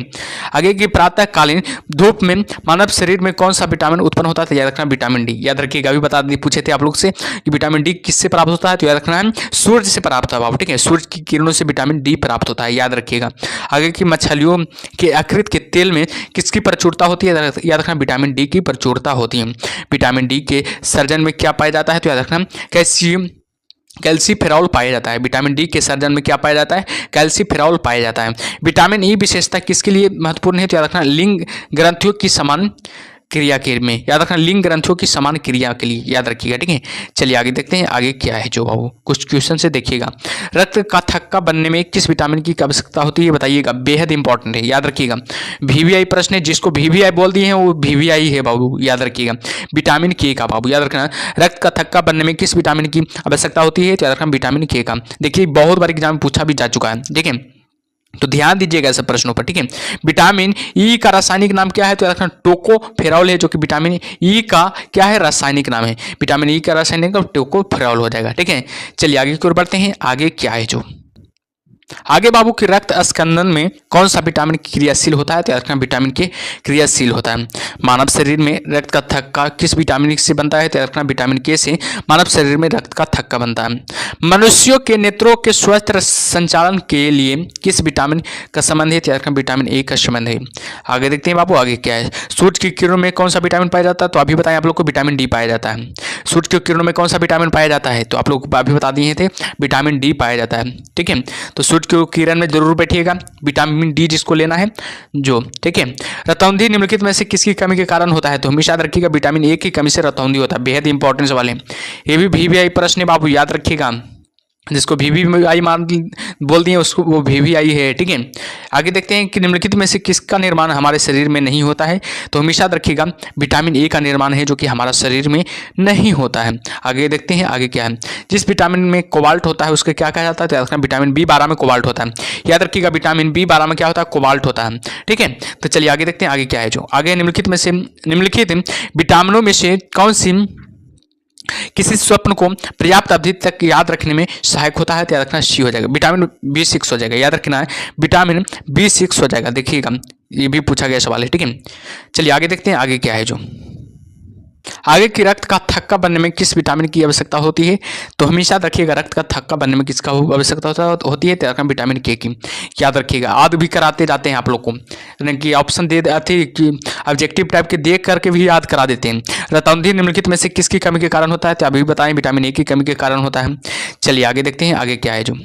आगे की प्रातःकालीन धूप में मानव शरीर में कौन सा विटामिन उत्पन्न होता है? तो याद रखना विटामिन डी, याद रखिएगा। अभी बता दी, पूछे थे आप लोग से कि विटामिन डी किससे प्राप्त होता है? तो याद रखना है सूर्य से प्राप्त होता है। ठीक है, सूर्य की किरणों से विटामिन डी प्राप्त होता है, याद रखिएगा। आगे की मछलियों के यकृत के तेल में किसकी प्रचुरता होती है? याद रखना विटामिन डी की प्रचुरता होती है। विटामिन डी के सर्जन में क्या पाया जाता है? तो याद रखना कैल्सीफेरॉल पाया जाता है। विटामिन डी के सर्जन में क्या पाया जाता है? कैल्सीफेरॉल पाया जाता है। विटामिन ई विशेषता किसके लिए महत्वपूर्ण है? तो याद रखना लिंग ग्रंथियों की समान क्रिया के में, याद रखना लिंग ग्रंथियों की समान क्रिया के लिए, याद रखिएगा। ठीक है, चलिए आगे देखते हैं। आगे क्या है जो बाबू, कुछ क्वेश्चन से देखिएगा। रक्त का थक्का बनने में किस विटामिन की आवश्यकता होती है? बताइएगा, बेहद इंपॉर्टेंट है, याद रखिएगा। वीवीआई प्रश्न है, जिसको वीवीआई बोल दिए हैं वो वीवीआई है बाबू, याद रखिएगा। विटामिन के का बाबू, याद रखना रक्त का थक्का बनने में किस विटामिन की आवश्यकता होती है? तो याद रखना विटामिन के का। देखिए बहुत बार एग्जाम में पूछा भी जा चुका है, ठीक है, तो ध्यान दीजिएगा ऐसे प्रश्नों पर। ठीक है, विटामिन ई का रासायनिक नाम क्या है? तो रखना टोकोफेरॉल है, जो कि विटामिन ई का क्या है? रासायनिक नाम है। विटामिन ई का रासायनिक नाम टोकोफेरॉल हो जाएगा। ठीक है, चलिए आगे की ओर बढ़ते हैं। आगे क्या है जो आगे बाबू की रक्त स्कंदन में कौन सा विटामिन क्रियाशील होता है? तो रखना विटामिन के क्रियाशील होता है। मानव शरीर में रक्त का थक्का किस विटामिन से बनता है? तो रखना विटामिन के से मानव शरीर में रक्त का थक्का बनता है। मनुष्यों के नेत्रों के स्वस्थ संचालन के लिए किस विटामिन का संबंध है? तो रखना विटामिन ए का संबंध है। आगे देखते हैं बाबू, आगे क्या है। सूर्य की किरणों में कौन सा विटामिन पाया जाता है? तो अभी बताएं आप लोग को, विटामिन डी पाया जाता है। सूर्य की किरणों में कौन सा विटामिन पाया जाता है? तो आप लोग अभी बता दिए थे, विटामिन डी पाया जाता है। ठीक है, तो सूर्य की किरण में जरूर बैठिएगा, विटामिन डी जिसको लेना है जो। ठीक है, रतौंधी निम्नलिखित में से किसकी कमी के कारण होता है? तो हमेशा याद रखिएगा विटामिन ए की कमी से रतौंधी होता है, बेहद इंपॉर्टेंट सवाल है। ये भी वीवीआई प्रश्न है बाबू, याद रखिएगा। जिसको वीवीआई मान बोल दिए उसको वो वीवीआई है। ठीक है, आगे देखते हैं कि निम्नलिखित में से किसका निर्माण हमारे शरीर में नहीं होता है? तो हमेशा याद रखिएगा विटामिन ए का निर्माण है, जो कि हमारा शरीर में नहीं होता है। आगे देखते हैं, आगे क्या है। जिस विटामिन में कोबाल्ट होता है उसके क्या कहा जाता है? तो याद रखना विटामिन बी12 में कोबाल्ट होता है, याद रखिएगा। विटामिन बी12 में क्या होता है? कोबाल्ट होता है। ठीक है, तो चलिए आगे देखते हैं। आगे क्या है जो आगे निम्नलिखित विटामिनों में से कौन सी किसी स्वप्न को पर्याप्त अवधि तक याद रखने में सहायक होता है? तो याद रखना सी हो जाएगा, विटामिन बी6 हो जाएगा, याद रखना है विटामिन बी6 हो जाएगा। देखिएगा ये भी पूछा गया सवाल है। ठीक है, चलिए आगे देखते हैं। आगे क्या है जो आगे की रक्त का थक्का बनने में किस विटामिन की आवश्यकता होती है? तो हमेशा रखिएगा रक्त का थक्का बनने में किसका आवश्यकता होती है? तो विटामिन के की, याद रखिएगा। आज भी कराते जाते हैं आप लोग को, यानी कि ऑप्शन दे देते कि ऑब्जेक्टिव टाइप के देख करके भी याद करा देते हैं। रतौंधी निम्नलिखित में से किसकी कमी के कारण होता है? तो अभी बताएं, विटामिन ए की कमी के कारण होता है। चलिए आगे देखते हैं। आगे क्या है जो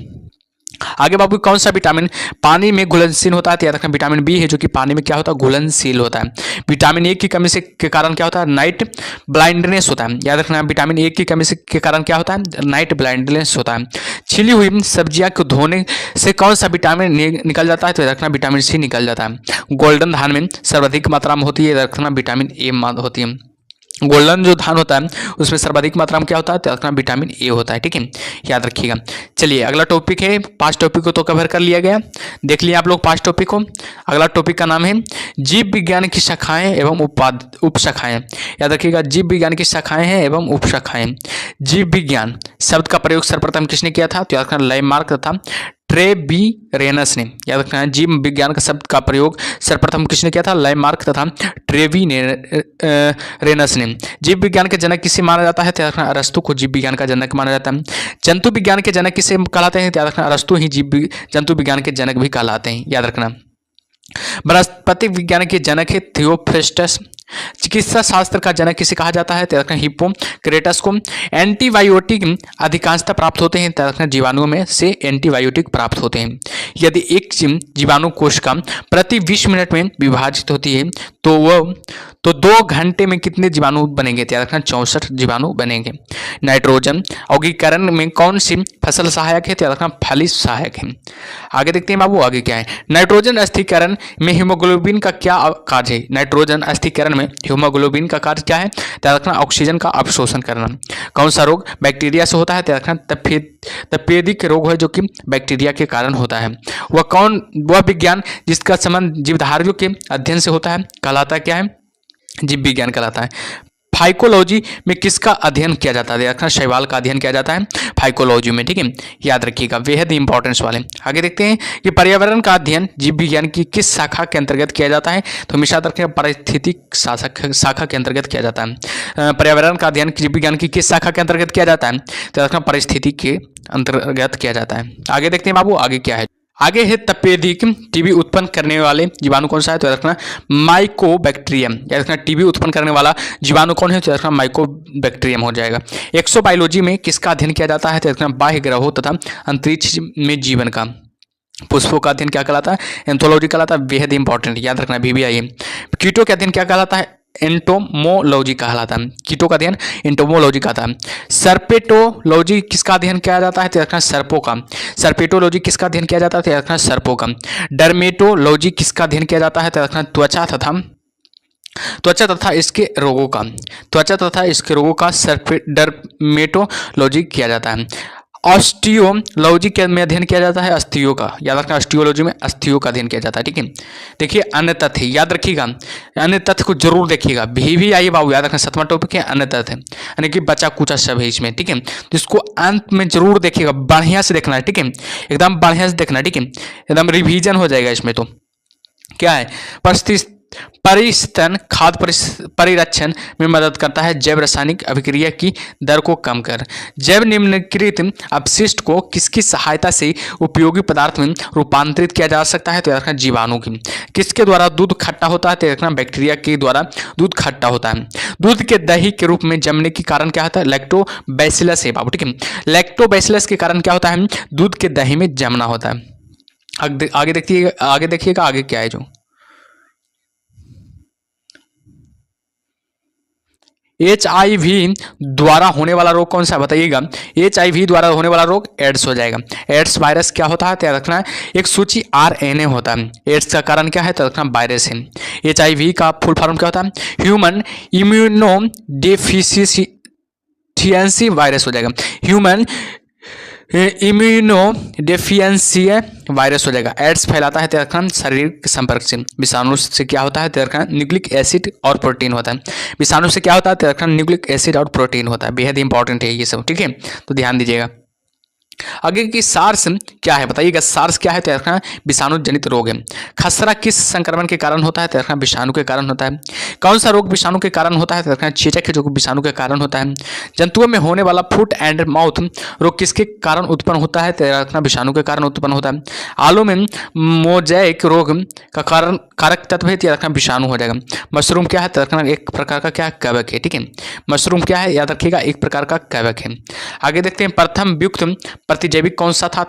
आगे बाबू कौन सा विटामिन पानी में घुलनशील होता है? तो याद रखना विटामिन बी है, जो कि पानी में क्या होता है? घुलनशील होता है। विटामिन ए की कमी से के कारण क्या होता है? नाइट ब्लाइंडनेस होता है, याद रखना विटामिन ए की कमी से के कारण क्या होता है? नाइट ब्लाइंडनेस होता है। छिली हुई सब्जियां को धोने से कौन सा विटामिन निकल जाता है? तो याद रखना विटामिन सी निकल जाता है। गोल्डन धान में सर्वाधिक मात्रा में होती है, याद रखना विटामिन ए होती है। गोल्डन जो धान होता है उसमें सर्वाधिक मात्रा में क्या होता है? तो रखना विटामिन ए होता है। ठीक है, याद रखिएगा। चलिए अगला टॉपिक है, 5 टॉपिक को तो कवर कर लिया गया, देख लिया आप लोग 5 टॉपिक को। अगला टॉपिक का नाम है जीव विज्ञान की शाखाएं एवं उपशाखाएं। याद रखिएगा, जीव विज्ञान की शाखाएं हैं एवं उपशाखाएं। जीव विज्ञान शब्द का प्रयोग सर्वप्रथम किसने किया था? तो याद रखना लैमार्क तथा ट्रेवीरेनस ने। याद रखना है, जीव विज्ञान का शब्द का प्रयोग सर्वप्रथम किसने किया था? लैमार्क तथा ट्रेवीरेनस ने। जीव विज्ञान के जनक किसे माना जाता है? याद रखना, अरस्तु को जीव विज्ञान का जनक माना जाता है। जंतु विज्ञान के जनक किसे कहलाते हैं? याद रखना, अरस्तु ही जंतु विज्ञान के जनक भी कहलाते हैं। याद रखना। वनस्पति विज्ञान के जनक है थियोफ्रेस्टस। चिकित्सा शास्त्र का जनक किसे कहा जाता है? हिप्पोक्रेटस को। एंटीबायोटिक अधिकांशतः प्राप्त होते हैं जीवाणुओं में से एंटीबायोटिक प्राप्त होते हैं। यदि एक जीवाणु कोशिका प्रति 20 मिनट में विभाजित होती है तो 2 घंटे में कितने जीवाणु बनेंगे? 64 जीवाणु बनेंगे। नाइट्रोजन औगीकरण में कौन सी फसल सहायक है? फली सहायक है। आगे देखते हैं बाबू, आगे क्या है। नाइट्रोजन स्थिरीकरण में हीमोग्लोबिन का क्या कार्य है? नाइट्रोजन स्थिरीकरण में हीमोग्लोबिन का कार्य क्या है? ऑक्सीजन का अवशोषण करना। कौन सा रोग बैक्टीरिया से होता है? तपेदिक रोग है जो कि बैक्टीरिया के कारण होता है। वह विज्ञान जिसका संबंध जीवधारियों के अध्ययन से होता है कहलाता क्या है? जीव विज्ञान कहलाता है। फाइकोलॉजी में किसका अध्ययन किया जाता है? शैवाल का अध्ययन किया जाता है फाइकोलॉजी में। ठीक है, याद रखिएगा, बेहद इंपॉर्टेंस वाले। आगे देखते हैं कि पर्यावरण का अध्ययन जीव विज्ञान की किस शाखा के अंतर्गत किया जाता है? तो हमेशा याद रखिएगा, पारिस्थितिक शाखा के अंतर्गत किया जाता है। पर्यावरण का अध्ययन जीव विज्ञान की किस शाखा के अंतर्गत किया जाता है? तो पारिस्थितिक के अंतर्गत किया जाता है। आगे देखते हैं बाबू, आगे क्या है। आगे है तपेदिक टीबी उत्पन्न करने वाले जीवाणु कौन सा है? तो याद रखना माइकोबैक्टीरियम। याद रखना, टीबी उत्पन्न करने वाला जीवाणु कौन है? तो याद रखना माइकोबैक्टीरियम हो जाएगा। एक्सोबायोलॉजी में किसका अध्ययन किया जाता है? तो याद रखना बाह्य ग्रहों तथा अंतरिक्ष में जीवन का। पुष्पों का अध्ययन क्या कहलाता है? एंथोलॉजी कहलाता है, बेहद इंपॉर्टेंट, याद रखना VBI। कीटों का अध्ययन क्या कहलाता है? एंटोमोलॉजी कहलाता है। कीटों का अध्ययन एंटोमोलॉजी कहलाता है। सर्पेटोलॉजी किसका अध्ययन किया जाता है? तो याद सर्पों का। सर्पेटोलॉजी किसका अध्ययन किया जाता है? तो याद सर्पों का। डर्मेटोलॉजी किसका अध्ययन किया जाता है? तो याद त्वचा तथा इसके रोगों का। त्वचा तथा इसके रोगों का डर्मेटोलॉजी किया जाता है। ऑस्टियोलॉजी के में अध्ययन किया जाता है अस्थियों का। याद रखना, ऑस्टियोलॉजी में अस्थियों का अध्ययन किया जाता है। ठीक है, देखिए अन्य तथ्य याद रखिएगा, अन्य तथ्य को जरूर देखिएगा। VBI बाबू याद रखना, 7वां टॉपिक है अन्य तथ्य, यानी कि बचा कुचा सब है इसमें। ठीक है, जिसको अंत में जरूर देखिएगा, बढ़िया से देखना है। ठीक है, एकदम बढ़िया से देखना। ठीक है, एकदम रिविजन हो जाएगा इसमें। तो क्या है? परिस्तन खाद्य परिरक्षण में मदद करता है। जैव रासायनिक अभिक्रिया की दर को कम कर। जैव निम्नलिखित अपशिष्ट को किसकी सहायता से उपयोगी पदार्थ में रूपांतरित किया जा सकता है? तो याद रखना जीवाणु की। किसके द्वारा दूध खट्टा होता है? तो याद रखना बैक्टीरिया के द्वारा दूध खट्टा होता है। दूध के दही के रूप में जमने के कारण क्या होता है? लैक्टोबैसिलस है बाबू। ठीक है, लैक्टोबैसिलस के कारण क्या होता है? दूध के दही में जमना होता है। आगे देखिएगा आगे क्या है। जो HIV द्वारा होने वाला रोग कौन सा बताइएगा? HIV द्वारा होने वाला रोग एड्स हो जाएगा। एड्स वायरस क्या होता है? तो याद रखना है एक सूची RNA होता है। एड्स का कारण क्या है? तो रखना वायरस है। HIV का फुल फॉर्म क्या होता है? ह्यूमन इम्यूनो डेफिशिएंसी वायरस हो जाएगा। ह्यूमन इम्यूनो डेफिशिएंसी वायरस हो जाएगा। एड्स फैलाता है तेरखन शरीर के संपर्क से। विषाणु से क्या होता है? तेरखन न्यूक्लिक एसिड और प्रोटीन होता है। विषाणु से क्या होता है? तेरखन न्यूक्लिक एसिड और प्रोटीन होता है। बेहद इंपॉर्टेंट है ये सब। ठीक है, तो ध्यान दीजिएगा। आगे की सार्स क्या है बताइएगा? सार्स क्या है? तो विषाणु जनित रोग है। खसरा किस संक्रमण के कारण होता है? तो विषाणु के कारण होता है। कौन सा रोग विषाणु के कारण होता है? तो चेचक है जो विषाणु के कारण होता है। जंतुओं में होने वाला फुट एंड माउथ रोग किसके कारण उत्पन्न होता है? तो विषाणु के कारण उत्पन्न होता है। आलू में मोजैक रोग का कारण कारक तत्व है तो विषाणु हो जाएगा। मशरूम क्या है? तो एक प्रकार का क्या कवक है। ठीक है, मशरूम क्या है? याद रखिएगा एक प्रकार का कवक है। आगे देखते हैं प्रथम व्युक्त प्रतिजैविक कौन सा था?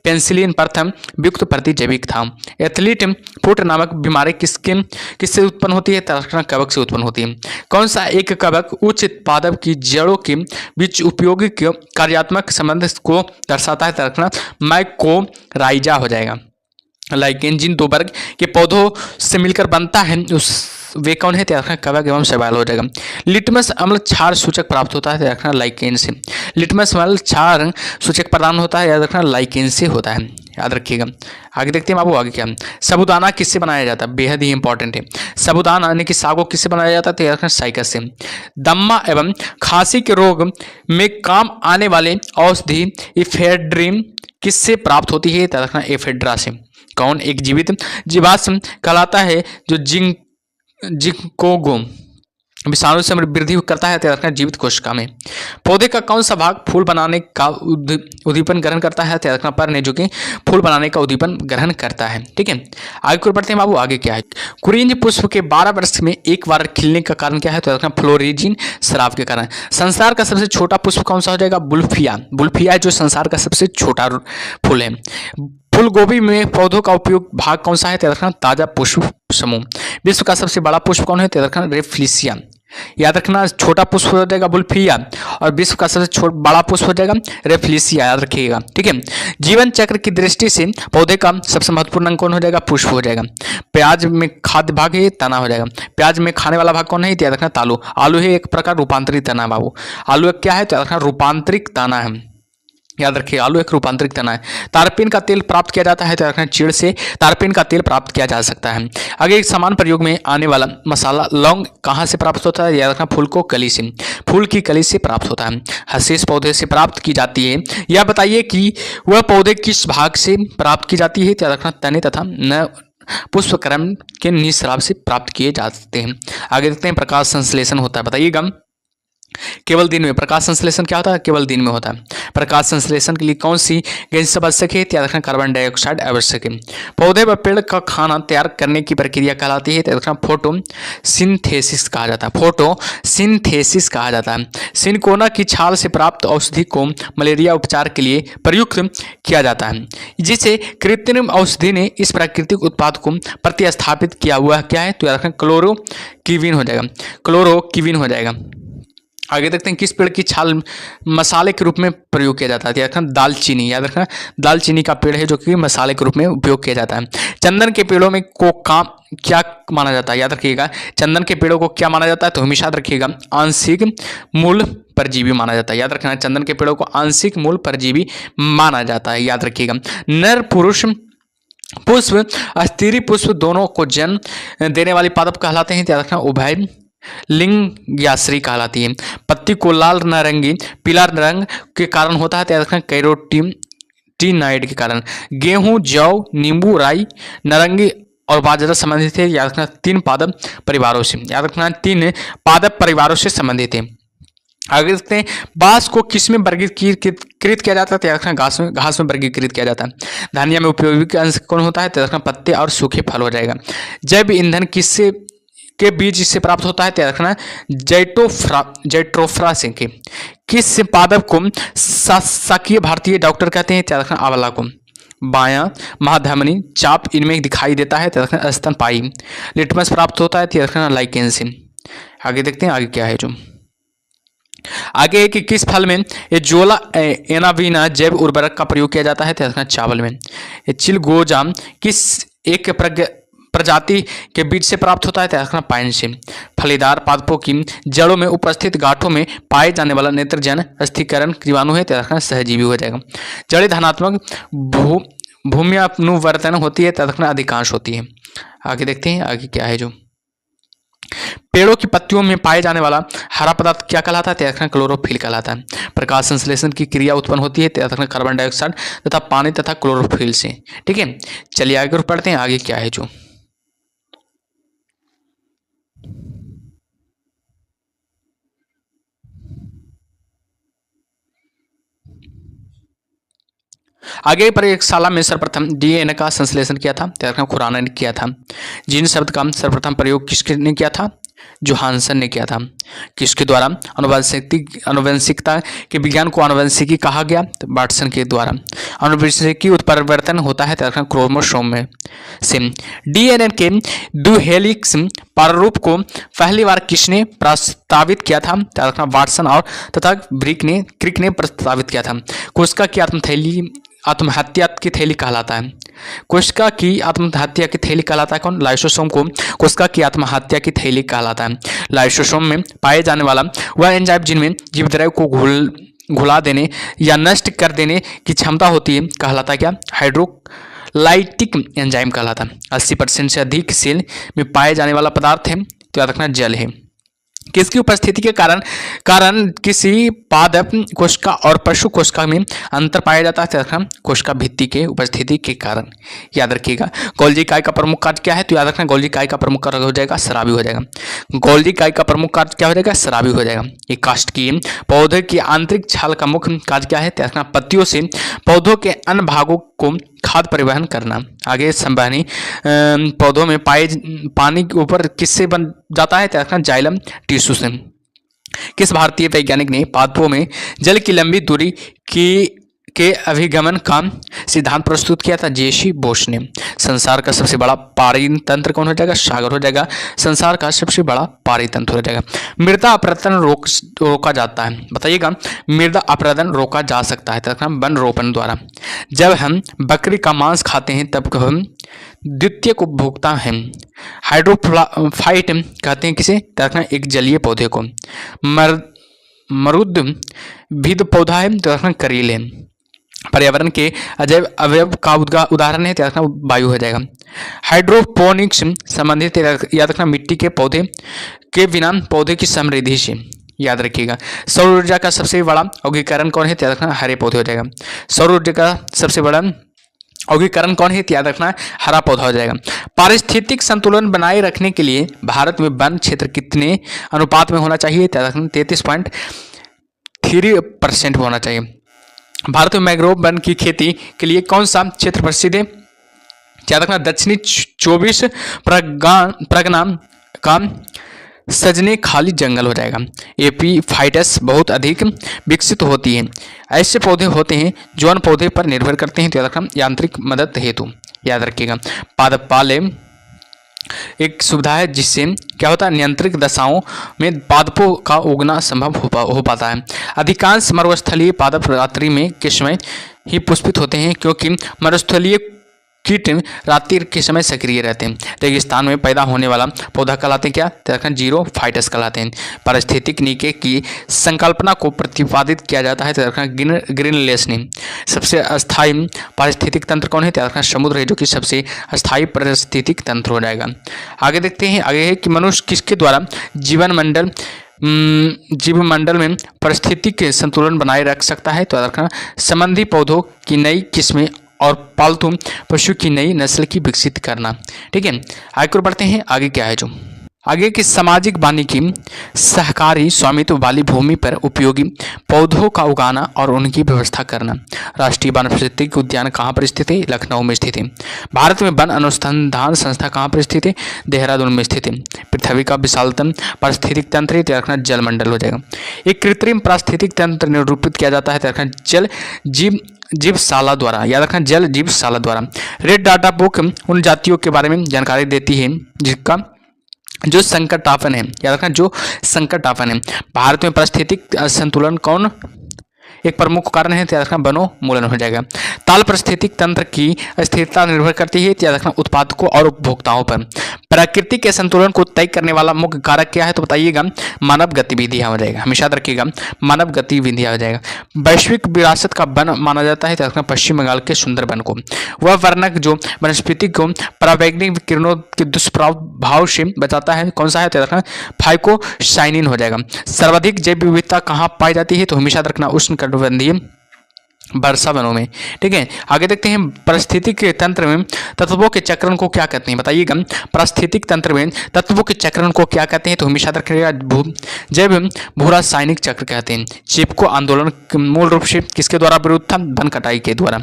पेनिसिलिन प्रथम व्युक्त प्रतिजैविक था। एथलीट फुट नामक बीमारी किससे उत्पन्न होती है? कवक से उत्पन्न होती है। कौन सा एक कवक उच्च पादप की जड़ों के बीच उपयोगी कार्यात्मक संबंध को दर्शाता है? माइकोराइजा हो जाएगा। लाइकेन जिन दो वर्ग के पौधों से मिलकर बनता है वे कौन है? कवक एवं शैवाल हो जाएगा। लिटमस अम्ल क्षार सूचक प्राप्त होता है? याद रखना लाइकेन से। लिटमस अम्ल क्षार सूचक प्रदान होता है? याद रखना लाइकेन से होता है। याद रखिएगा। आगे देखते हैं बाबू आगे क्या। साबूदाना किससे बनाया जाता है? बेहद ही इंपॉर्टेंट है। साबूदाना यानी कि सागो किससे बनाया जाता है? तो याद रखना साइकस से। दम्मा एवं खांसी के रोग में काम आने वाले औषधि इफेड्रिन किससे प्राप्त होती है? याद रखना एफेड्रा से। कौन? एक जीवित जीवाश्म कहलाता है जो जिंकोगो विषाणु से वृद्धि करता है, याद रखना जीवित कोशिका में। पौधे का कौन सा भाग फूल बनाने का उद्दीपन ग्रहण करता है? याद रखना पर्ण, जो कि फूल बनाने का उद्दीपन ग्रहण करता है। ठीक है, आगे को बढ़ते हैं बाबू। आगे क्या है? कुरिंज पुष्प के 12 वर्ष में एक बार खिलने का कारण क्या है? तो याद रखना फ्लोरिजिन स्राव के कारण। संसार का सबसे छोटा पुष्प कौन सा हो जाएगा? बुल्फिया। बुल्फिया जो संसार का सबसे छोटा फूल है। फूल गोभी में पौधों का उपयोग भाग कौन सा है? याद रखना ताजा पुष्प समूह। विश्व का सबसे बड़ा पुष्प कौन है? याद रखना रेफ्लिसिया। याद रखना छोटा पुष्प हो जाएगा बुल्फिया और विश्व का सबसे बड़ा पुष्प हो जाएगा रेफ्लिसिया, याद रखिएगा। ठीक है, जीवन चक्र की दृष्टि से पौधे का सबसे महत्वपूर्ण अंग कौन हो जाएगा? पुष्प हो जाएगा। प्याज में खाद्य भाग है, तना हो जाएगा। प्याज में खाने वाला भाग कौन है? याद रखना तालु। आलू है एक प्रकार रूपांतरित तना बाबू। आलू क्या है? तो याद रखना रूपांतरित तना है, याद रखिए आलू एक रूपांतरित तना है। तारपीन का तेल प्राप्त किया जाता है, तो रखना चीड़ से तारपीन का तेल प्राप्त किया जा सकता है। आगे एक समान प्रयोग में आने वाला मसाला लौंग कहाँ से प्राप्त होता है? याद रखना फूल को कली से, फूल की कली से प्राप्त होता है। हशीश पौधे से प्राप्त की जाती है। यह बताइए कि वह पौधे किस भाग से प्राप्त की जाती है? याद रखना तने तथा न पुष्पक्रम के निस्राव से प्राप्त किए जाते हैं। आगे देखते हैं प्रकाश संश्लेषण होता है, बताइएगा केवल दिन में। प्रकाश संश्लेषण क्या होता है? केवल दिन में होता है। प्रकाश संश्लेषण के लिए कौन सी गैस आवश्यक है? याद रखना कार्बन डाइऑक्साइड आवश्यक है। पौधे व पेड़ का खाना तैयार करने की प्रक्रिया कहलाती है, याद रखना फोटोसिंथेसिस कहा जाता है। फोटोसिंथेसिस कहा जाता है। सिनकोना की छाल से प्राप्त औषधि को मलेरिया उपचार के लिए प्रयुक्त किया जाता है, जिसे कृत्रिम औषधि ने इस प्राकृतिक उत्पाद को प्रतिस्थापित किया हुआ क्या है? तो याद रखना क्लोरोक्विन हो जाएगा, क्लोरोक्विन हो जाएगा। आगे देखते हैं किस पेड़ की छाल मसाले के रूप में प्रयोग किया जाता है? याद रखना दालचीनी। याद रखना दालचीनी का पेड़ है जो कि मसाले के रूप में उपयोग किया जाता है। चंदन के पेड़ों में को क्या माना जाता है? याद रखिएगा चंदन के पेड़ों को क्या माना जाता है? तो हमेशा याद रखिएगा आंशिक मूल परजीवी माना जाता है। याद रखना चंदन के पेड़ों को आंशिक मूल परजीवी माना जाता है, याद रखिएगा। नर पुरुष पुष्प स्त्री पुष्प दोनों को जन्म देने वाली पादप कहलाते हैं, याद रखना उभय लिंग्याश्री कहलाती है। पत्ती को लाल नारंगी पीला रंग के कारण होता है, याद रखना कैरोटीनॉइड के कारण। गेहूं, जौ, नींबू, राई, नारंगी और बाजरा संबंधित है, याद रखना 3 पादप परिवारों से। याद रखना 3 पादप परिवारों से संबंधित है। आगे देखते हैं बांस को किस में वर्गीकृत किया जाता है? याद रखना घास में वर्गीकृत किया जाता है। धनिया में उपयोगी अंश कौन होता है? याद रखना पत्ते और सूखे फल हो जाएगा। जैव ईंधन किससे के बीज इससे प्राप्त होता है? याद रखना जैट्रोफा से। किस पादप को शाकीय भारतीय डॉक्टर कहते हैं? याद रखना आंवला को। बायां महाधमनी चाप इनमें दिखाई देता है, याद रखना स्तनपायी। लिटमस प्राप्त होता है, याद रखना लाइकेन से। आगे देखते हैं आगे क्या है जो आगे है कि किस फल में एजोला एनावीना जैव उर्वरक का प्रयोग किया जाता है? याद रखना चावल में। चिलगोजा किस एक प्रजाति के बीज से प्राप्त होता है? याद रखना पाइन से। फलीदार पादपों की जड़ों में उपस्थित गांठों में पाए जाने वाला नेत्रजन स्थिरीकरण जीवाणु है, याद रखना सहजीवी हो जाएगा। जड़ें धनात्मक भूम्यानुवर्तन होती है, याद रखना अधिकांश होती है। आगे देखते हैं आगे क्या है जो पेड़ों की पत्तियों में पाए जाने वाला हरा पदार्थ क्या कहलाता है? याद रखना क्लोरोफिल कहलाता है। प्रकाश संश्लेषण की क्रिया उत्पन्न होती है, याद रखना कार्बन डाइऑक्साइड तथा पानी तथा क्लोरोफिल से। ठीक है, चलिए आगे पढ़ते हैं आगे क्या है जो आगे प्रयोगशाला में सर्वप्रथम डीएनए का संश्लेषण किया था, याद रखना खुराना ने किया था। जीन शब्द का सर्वप्रथम प्रयोग किसने किया था? जोहानसन ने किया था। किसके द्वारा? आनुवंशिकता के विज्ञान को आनुवंशिकी कहा गया, तो वाटसन के द्वारा। आनुवंशिकी उत्परिवर्तन होता है, याद रखना क्रोमोसोम में से। डीएनए के 2 हेलिक्स प्रारूप को पहली बार किसने प्रस्तावित किया था? याद रखना वाटसन और तथा क्रिक ने प्रस्तावित किया था। कोशिका की आत्महत्या की थैली कहलाता है। कोशिका की आत्महत्या की थैली कहलाता है कौन? लाइसोसोम को कोशिका की आत्महत्या की थैली कहलाता है। लाइसोसोम में पाए जाने वाला वह एंजाइम जिनमें जीवद्रव्य को घुला देने या नष्ट कर देने की क्षमता होती है कहलाता है क्या? हाइड्रोलाइटिक एंजाइम कहलाता है। 80% से अधिक सेल में पाए जाने वाला पदार्थ है, तो याद रखना जल है। किसकी उपस्थिति के कारण कारण किसी पादप कोशिका और पशु कोशिका में अंतर पाया जाता है? कोशिका भित्ति के उपस्थिति के कारण। याद रखिएगा। गोल्जी इकाई का प्रमुख कार्य क्या है? तो याद रखना गोल्जी इकाई का प्रमुख कार्य हो जाएगा स्रावी हो जाएगा। गोल्जी इकाई का प्रमुख कार्य क्या हो जाएगा? स्रावी हो जाएगा। एक काष्ठकीय पौधे की आंतरिक छाल का मुख्य कार्य क्या है? याद रखना पत्तियों से पौधों के अन्य भागों को खाद्य परिवहन करना। आगे संवहनी पौधों में पाए पानी के ऊपर किससे बन जाता है? याद रखना जाइलम टिश्यू से। किस भारतीय वैज्ञानिक ने पादपों में जल की लंबी दूरी के अभिगमन का सिद्धांत प्रस्तुत किया था? जेसी बोस ने। संसार का सबसे बड़ा पारी तंत्र कौन हो जाएगा? सागर हो जाएगा। संसार का सबसे बड़ा पारी तंत्र हो जाएगा। मृदा अपरदन रोका जाता है, बताइएगा। मृदा अपरदन रोका जा सकता है वन रोपण द्वारा। जब हम बकरी का मांस खाते हैं तब हम द्वितीय उपभोक्ता हैं। हाइड्रोफाइट कहते हैं किसे? एक जलीय पौधे को। मरुद्भिद पौधा है तो करील है। पर्यावरण के अजैव अवयव का उदाहरण है तो वायु हो जाएगा। हाइड्रोपोनिक्स संबंधित याद रखना मिट्टी के पौधे के बिना पौधे की समृद्धि से। याद रखिएगा। सौर ऊर्जा का सबसे बड़ा औगिकरण कौन है? याद रखना हरे पौधे हो जाएगा। सौर ऊर्जा का सबसे बड़ा औगिकरण कौन है? याद रखना हरा पौधा हो जाएगा। पारिस्थितिक संतुलन बनाए रखने के लिए भारत में वन क्षेत्र कितने अनुपात में होना चाहिए? याद रखना 33.3% होना चाहिए। भारत में मैंग्रोव वन की खेती के लिए कौन सा क्षेत्र प्रसिद्ध है? याद रखना दक्षिणी 24 परगना का सजने खाली जंगल हो जाएगा। एपीफाइटस बहुत अधिक विकसित होती है। ऐसे पौधे होते हैं जो अन्य पौधे पर निर्भर करते हैं तो याद रखना यांत्रिक मदद हेतु। याद रखिएगा। पादप पाले एक सुविधा है जिससे क्या होता है? नियंत्रित दशाओं में पादपों का उगना संभव हो पाता है। अधिकांश मरुस्थलीय पादप रात्रि में के समय ही पुष्पित होते हैं क्योंकि मरुस्थलीय कीट रात्रि के समय सक्रिय रहते हैं। रेगिस्तान में पैदा होने वाला पौधा कहलाते हैं क्या? जीरो फाइटस कहलाते हैं। पारिस्थितिक नीचे की संकल्पना को प्रतिपादित किया जाता है तो ग्रीनलेस ने। सबसे अस्थायी पारिस्थितिक तंत्र कौन है? समुद्र है जो कि सबसे अस्थायी पारिस्थितिक तंत्र हो जाएगा। आगे देखते हैं। आगे है कि मनुष्य किसके द्वारा जीव मंडल में पारिस्थितिक संतुलन बनाए रख सकता है? तो संबंधी पौधों की नई किस्में और पालतू पशु की नई नस्ल की विकसित करना। ठीक है। आगे बढ़ते हैं। आगे क्या है? जो आगे की सामाजिक वानिकी सहकारी स्वामित्व वाली भूमि पर उपयोगी पौधों का उगाना और उनकी व्यवस्था करना। राष्ट्रीय वन पारिस्थितिक उद्यान कहाँ पर स्थित है? लखनऊ में स्थित है। भारत में वन अनुसंधान संस्था कहाँ पर स्थित है? देहरादून में स्थित है। पृथ्वी का विशालतम पारिस्थितिक तंत्र है तो जलमंडल हो जाएगा। एक कृत्रिम पारिस्थितिक तंत्र निरूपित किया जाता है तो जल जीवशाला द्वारा। याद रखना जल जीवशाला द्वारा। रेड डाटा बुक उन जातियों के बारे में जानकारी देती है जिसका जो संकटापन है। याद रखना जो संकटापन है। भारत में पारिस्थितिक संतुलन कौन एक प्रमुख कारण है? याद रखना वनोन्मूलन हो जाएगा। ताल पारिस्थितिक तंत्र की स्थिरता निर्भर करती है याद रखना उत्पादकों और उपभोक्ताओं पर। प्रकृति के संतुलन को तय करने वाला मुख्य कारक क्या है? तो बताइएगा मानव गतिविधियां हो जाएगा। हमेशा याद रखिएगा मानव गतिविधियां हो जाएगा। वैश्विक विरासत का वन माना जाता है तो पश्चिम बंगाल के सुंदरबन को। वह वर्णक जो वनस्पति को पराबैंगनी किरणों के दुष्प्रभाव से बचाता है कौन सा है? तो रखना फाइकोसाइनिन हो जाएगा। सर्वाधिक जैव विविधता कहाँ पाई जाती है? तो हमेशा रखना उष्णकटिबंधीय वर्षा वनों में। ठीक है। आगे देखते हैं। पारिस्थितिक तंत्र में तत्वों के चक्रण को क्या कहते हैं? बताइएगा पारिस्थितिक तंत्र में तत्वों के चक्रण को क्या कहते हैं? तो हमेशा रखिएगा जैव भू रासायनिक चक्र कहते हैं। चिपको आंदोलन मूल रूप से किसके द्वारा विरोध था? वन कटाई के द्वारा।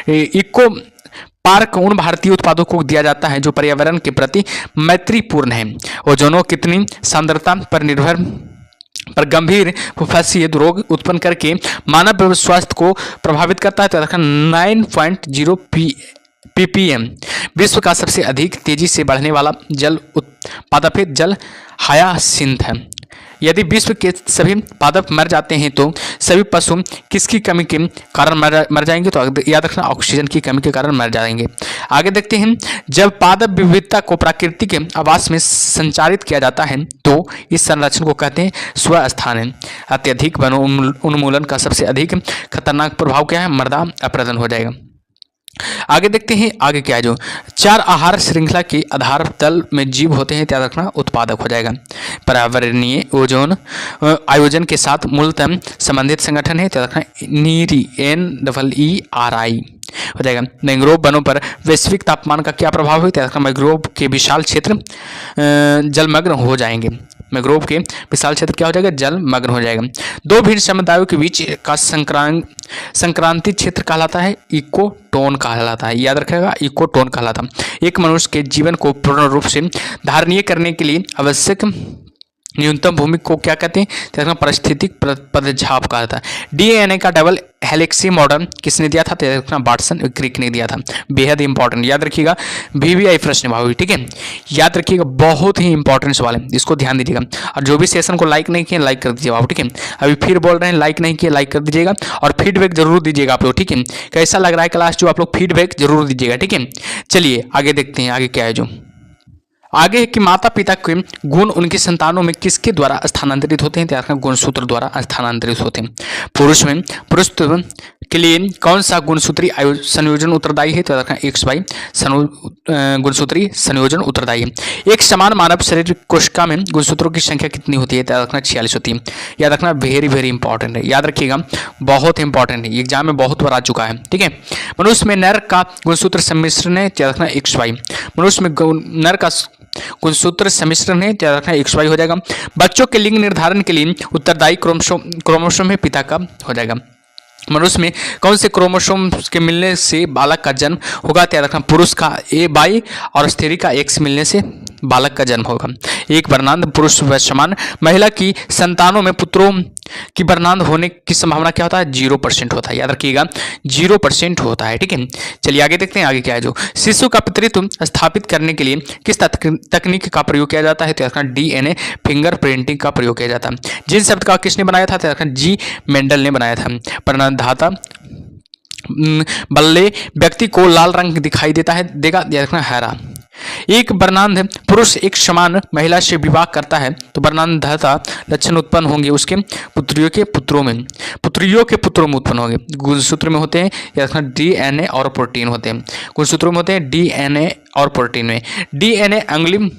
इको पार्क उन भारतीय उत्पादों को दिया जाता है जो पर्यावरण के प्रति मैत्रीपूर्ण है। ओजोन कितनी सांद्रता पर गंभीर फुफ्फुसीय रोग उत्पन्न करके मानव स्वास्थ्य को प्रभावित करता है तो 9.0 ppm। विश्व का सबसे अधिक तेजी से बढ़ने वाला जल पादप जल हायासिंथ है। यदि विश्व के सभी पादप मर जाते हैं तो सभी पशु किसकी कमी के कारण मर जाएंगे? तो याद रखना ऑक्सीजन की कमी के कारण मर जाएंगे। आगे देखते हैं। जब पादप विविधता को प्राकृतिक आवास में संचारित किया जाता है तो इस संरक्षण को कहते हैं स्वस्थान। अत्यधिक वन उन्मूलन का सबसे अधिक खतरनाक प्रभाव क्या है? मृदा अपरदन हो जाएगा। आगे देखते हैं आगे क्या है जो 4 आहार श्रृंखला के आधार तल में जीव होते हैं, याद रखना उत्पादक हो जाएगा। पर्यावरणीय ओजोन आयोजन के साथ मूलतः संबंधित संगठन है, याद रखना नीरी NEERI हो जाएगा। मैंग्रोव वनों पर वैश्विक तापमान का क्या प्रभाव है, याद रखना मैंग्रोव के विशाल क्षेत्र जलमग्न हो जाएंगे। मैंग्रोव के विशाल क्षेत्र क्या हो जाएगा, जलमग्न हो जाएगा। दो भिन्न समुदायों के बीच का संक्रांति क्षेत्र कहलाता है, इकोटोन कहलाता है, याद रखेगा इकोटोन कहलाता है। एक मनुष्य के जीवन को पूर्ण रूप से धारणीय करने के लिए आवश्यक न्यूनतम भूमि को क्या कहते हैं, पारिस्थितिक पदचाप कहा था। DNA का डबल हेलिक्सी मॉडल किसने दिया था, वाटसन क्रिक ने दिया था। बेहद इंपॉर्टेंट, याद रखिएगा VVI प्रश्न भावी, ठीक है, याद रखिएगा बहुत ही इंपॉर्टेंट सवाल है, इसको ध्यान दीजिएगा। और जो भी सेशन को लाइक नहीं किए लाइक कर दीजिएगा, ठीक है। अभी फिर बोल रहे हैं लाइक नहीं किए लाइक कर दीजिएगा और फीडबैक जरूर दीजिएगा आप लोग, ठीक है। कैसा लग रहा है क्लास, जो आप लोग फीडबैक जरूर दीजिएगा, ठीक है। चलिए आगे देखते हैं आगे क्या है जो आगे है कि माता पिता के गुण उनकी संतानों में किसके द्वारा स्थानांतरित होते हैं, तो आपका गुणसूत्र द्वारा स्थानांतरित होते हैं। पुरुषत्व के लिए कौन सा गुणसूत्री संयोजन उत्तरदायी है, तो आपका XY गुणसूत्री संयोजन उत्तरदायी है। एक समान मानव शरीर कोशिका में गुणसूत्रों की संख्या कितनी होती है, याद रखना 46 होती है। याद रखना वेरी इंपॉर्टेंट है, याद रखिएगा बहुत इंपॉर्टेंट है, एग्जाम में बहुत बार आ चुका है, ठीक है। मनुष्य में नर का गुणसूत्र सम्मिश्रण है, याद रखना XY। मनुष्य में नर का गुणसूत्र सम्मिश्रण है, याद रखना XY हो जाएगा। बच्चों के लिंग निर्धारण के लिए उत्तरदायी क्रोमोसोम में पिता का हो जाएगा। मनुष्य में कौन से क्रोमोसोम के मिलने से बालक का जन्म होगा, याद रखना पुरुष का AY और स्त्री का X मिलने से बालक का जन्म होगा। एक वर्णांध पुरुष व समान महिला की संतानों में पुत्रों की वर्णांध होने की संभावना क्या होता है, 0% होता है, याद रखिएगा 0% होता है, ठीक है। चलिए आगे देखते हैं आगे क्या है जो शिशु का पितृत्व स्थापित करने के लिए किस तकनीक का प्रयोग किया जाता है, तो DNA फिंगर प्रिंटिंग का प्रयोग किया जाता है। जिन शब्द का किसने बनाया था, तो G मेंडल ने बनाया था। प्राणदाता बल्ले व्यक्ति को लाल रंग दिखाई देता है, देगा, याद रखना हरा। एक वर्णांध पुरुष एक समान महिला से विवाह करता है तो वर्णांधता लक्षण उत्पन्न होंगे उसके पुत्रियों के पुत्रों में उत्पन्न होंगे। गुणसूत्र में होते हैं, या DNA और प्रोटीन होते हैं। गुणसूत्रों में होते हैं DNA और प्रोटीन में। DNA अंगुली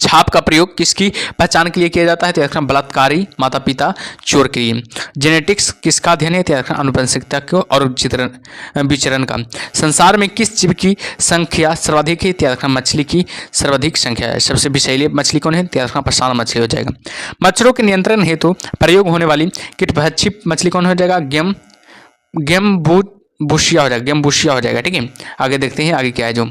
छाप का प्रयोग किसकी पहचान के लिए किया जाता है, तो बलात्कारी माता पिता चोर के लिए। जेनेटिक्स किसका अध्ययन है, तो आनुवंशिकता को और विचरण का। संसार में किस जीव की संख्या सर्वाधिक है, तो मछली की सर्वाधिक संख्या है। सबसे विषैली मछली कौन है, तो प्रसान मछली हो जाएगा। मच्छरों के नियंत्रण हेतु प्रयोग होने वाली कीटभक्षी मछली कौन हो जाएगा, गेम्बुशिया हो जाएगा, गेम्बुशिया हो जाएगा, ठीक है। आगे देखते हैं आगे क्या है जो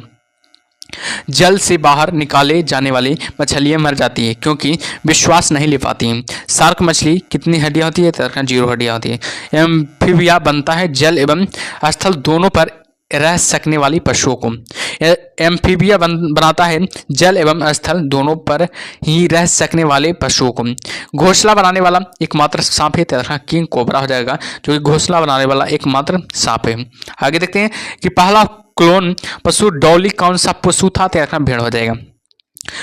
जल से बाहर निकाले जाने वाली मछलियां मर जाती हैं क्योंकि विश्वास नहीं ले पाती हैं। शार्क मछली कितनी हड्डियां होती है, तो 0 हड्डियां होती है। एम्फीबिया बनता है जल एवं स्थल दोनों पर रह सकने वाली पशुओं को। एम्फीबिया बनाता है जल एवं स्थल दोनों पर ही रह सकने वाले पशुओं को। घोंसला बनाने वाला एकमात्र सांप है, तो किंग कोबरा हो जाएगा, जो कि घोंसला बनाने वाला एकमात्र सांप है। आगे देखते हैं कि पहला क्लोन पशु डॉली कौन सा पशु था, तो भेड़ हो जाएगा।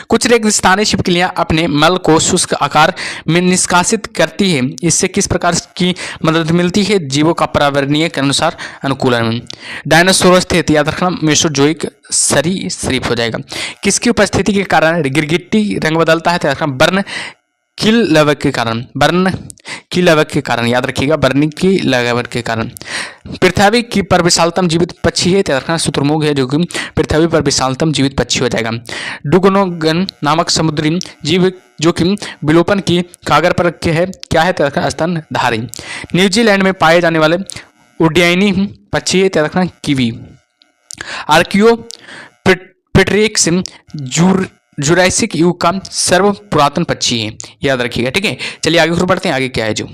कुछ रेगिस्तानी छिपकलियां अपने मल को शुष्क आकार में निष्कासित करती है, इससे किस प्रकार की मदद मिलती है, जीवों का पर्यावरणीय के अनुसार अनुकूलन में। डायनासोरस थे, याद रखना मेसोजोइक सरीसृप हो जाएगा। किसकी उपस्थिति के कारण गिरगिट्टी रंग बदलता है, तो याद रखना बर्न की लवक के कारण, बर्न की लवक के कारण, याद रखिएगा बर्नी की लवक के कारण। पृथ्वी की पर विशालतम जीवित पक्षी है, तो रखना शुतुरमुर्ग है, जो कि पृथ्वी पर विशालतम जीवित पक्षी हो जाएगा। डुगोनोगन नामक समुद्री जीव जो कि विलोपन की कागर पर है, क्या है, तो रखना स्तनधारी। न्यूजीलैंड में पाए जाने वाले उड्डयनी पक्षी है, तो रखना कीवी। आर्कियोपेट्रिक्स जुरासिक युग का सर्व पुरातन पक्षी है, याद रखिएगा, ठीक है। चलिए आगे बढ़ते हैं आगे क्या है जो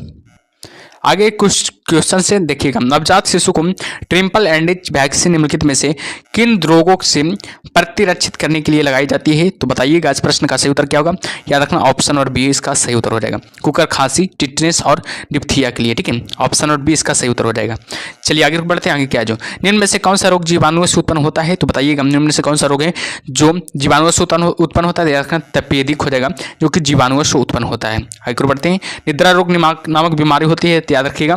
आगे कुछ क्वेश्चन से देखिएगा। नवजात शिशु को ट्रिपल एंडेज वैक्सीन निम्नलिखित में से किन रोगों से प्रतिरक्षित करने के लिए लगाई जाती है, तो बताइएगा इस प्रश्न का सही उत्तर क्या होगा। याद रखना ऑप्शन और बी इसका सही उत्तर हो जाएगा। कुकर खांसी, टिटनेस और डिप्थिया के लिए, ठीक है, ऑप्शन और बी इसका सही उत्तर हो जाएगा। चलिए आगे बढ़ते हैं आगे क्या है जो निम्न में से कौन सा रोग जीवाणुओं से उत्पन्न होता है, तो बताइएगा निम्न में से कौन सा रोग है जो जीवाणुओं से उत्पन्न होता है। याद रखना तपेदिक हो जाएगा, जो कि जीवाणुओं से उत्पन्न होता है। आगे बढ़ते हैं। निद्रा रोग नामक बीमारी होती है, याद रखिएगा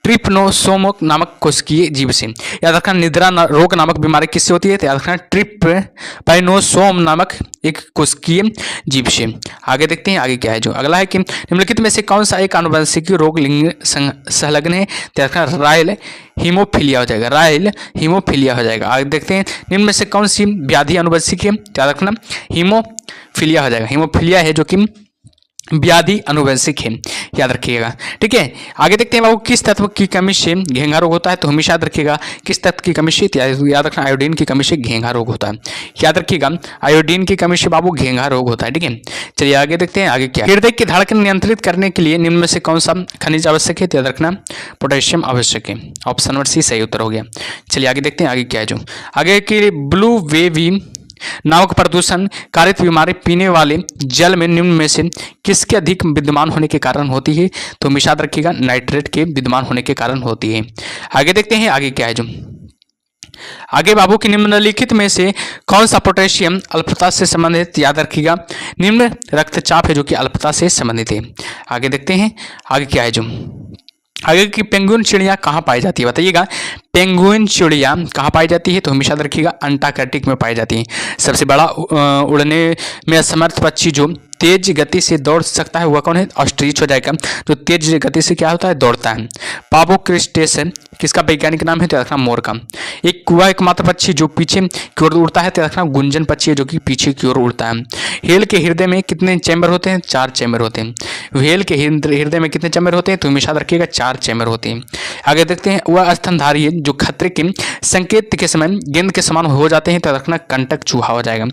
ट्रिपनोसोम नामक कोशिकीय जीव से। याद रखना निद्रा रोग नामक बीमारी किससे होती है, तो याद रखना ट्रिपनोसोम नामक एक कोशिकीय जीव से। आगे देखते हैं आगे क्या है जो अगला है कि निम्नलिखित में से कौन सा एक आनुवंशिक रोग लिंग संलग्न है, तो याद रखना रायल हीमोफीलिया हो जाएगा, रायल हीमोफीलिया हो जाएगा। आगे देखते हैं निम्न में से कौन सी व्याधि आनुवंशिक है, तो याद रखना हीमोफीलिया हो जाएगा, हीमोफीलिया है जो कि व्याधि अनुवंशिक है, याद रखिएगा। ठीक है, आगे देखते हैं बाबू किस तत्व की कमी से घेंघा रोग होता है, तो हमेशा याद रखिएगा किस तत्व की कमी से, याद रखना आयोडीन की कमी से घेंघा रोग होता है, याद रखिएगा आयोडीन की कमी से बाबू घेंघा रोग होता है। ठीक है, चलिए आगे देखते हैं आगे क्या। हृदय की धड़कन नियंत्रित करने के लिए निम्न में से कौन सा खनिज आवश्यक है, तो याद रखना पोटेशियम आवश्यक है, ऑप्शन नंबर सी सही उत्तर हो गया। चलिए आगे देखते हैं आगे क्या है जो आगे की ब्लू वेवी नामक प्रदूषण कारित बीमारी पीने वाले जल में निम्न में से किसके अधिक विद्यमान होने के कारण होती है, तो हमेशा याद रखिएगा नाइट्रेट के विद्यमान होने के कारण होती है। आगे देखते हैं आगे क्या है जो आगे बाबू की निम्नलिखित में से कौन सा पोटेशियम अल्पता से संबंधित, याद रखिएगा निम्न रक्तचाप है जो कि अल्पता से संबंधित है। आगे देखते हैं आगे क्या है जो आगे की पेंगुइन चिड़िया कहाँ पाई जाती है, बताइएगा पेंगुइन चिड़िया कहाँ पाई जाती है, तो हमेशा याद रखिएगा अंटार्कटिक में पाई जाती है। सबसे बड़ा उड़ने में असमर्थ पक्षी जो तेज गति से दौड़ सकता है वह कौन है, ऑस्ट्रिच हो जाएगा, जो तेज गति से क्या होता है दौड़ता है। पाबो क्रिस्टेसन किसका वैज्ञानिक नाम है, तो रखना मोर का। एक कुआ एकमात्र पक्षी जो पीछे की ओर उड़ता है, तो रखना गुंजन पक्षी है जो कि पीछे की ओर उड़ता है। हेल के हृदय में कितने चैम्बर होते हैं, 4 चैम्बर होते हैं। हेल के हृदय में कितने चैम्बर होते हैं, तो हमेशा रखिएगा 4 चैम्बर होते हैं। आगे देखते हैं वह स्तनधारी है जो खतरे के संकेत के समय गेंद के समान हो जाते हैं, तो रखना कंटक चूहा हो जाएगा।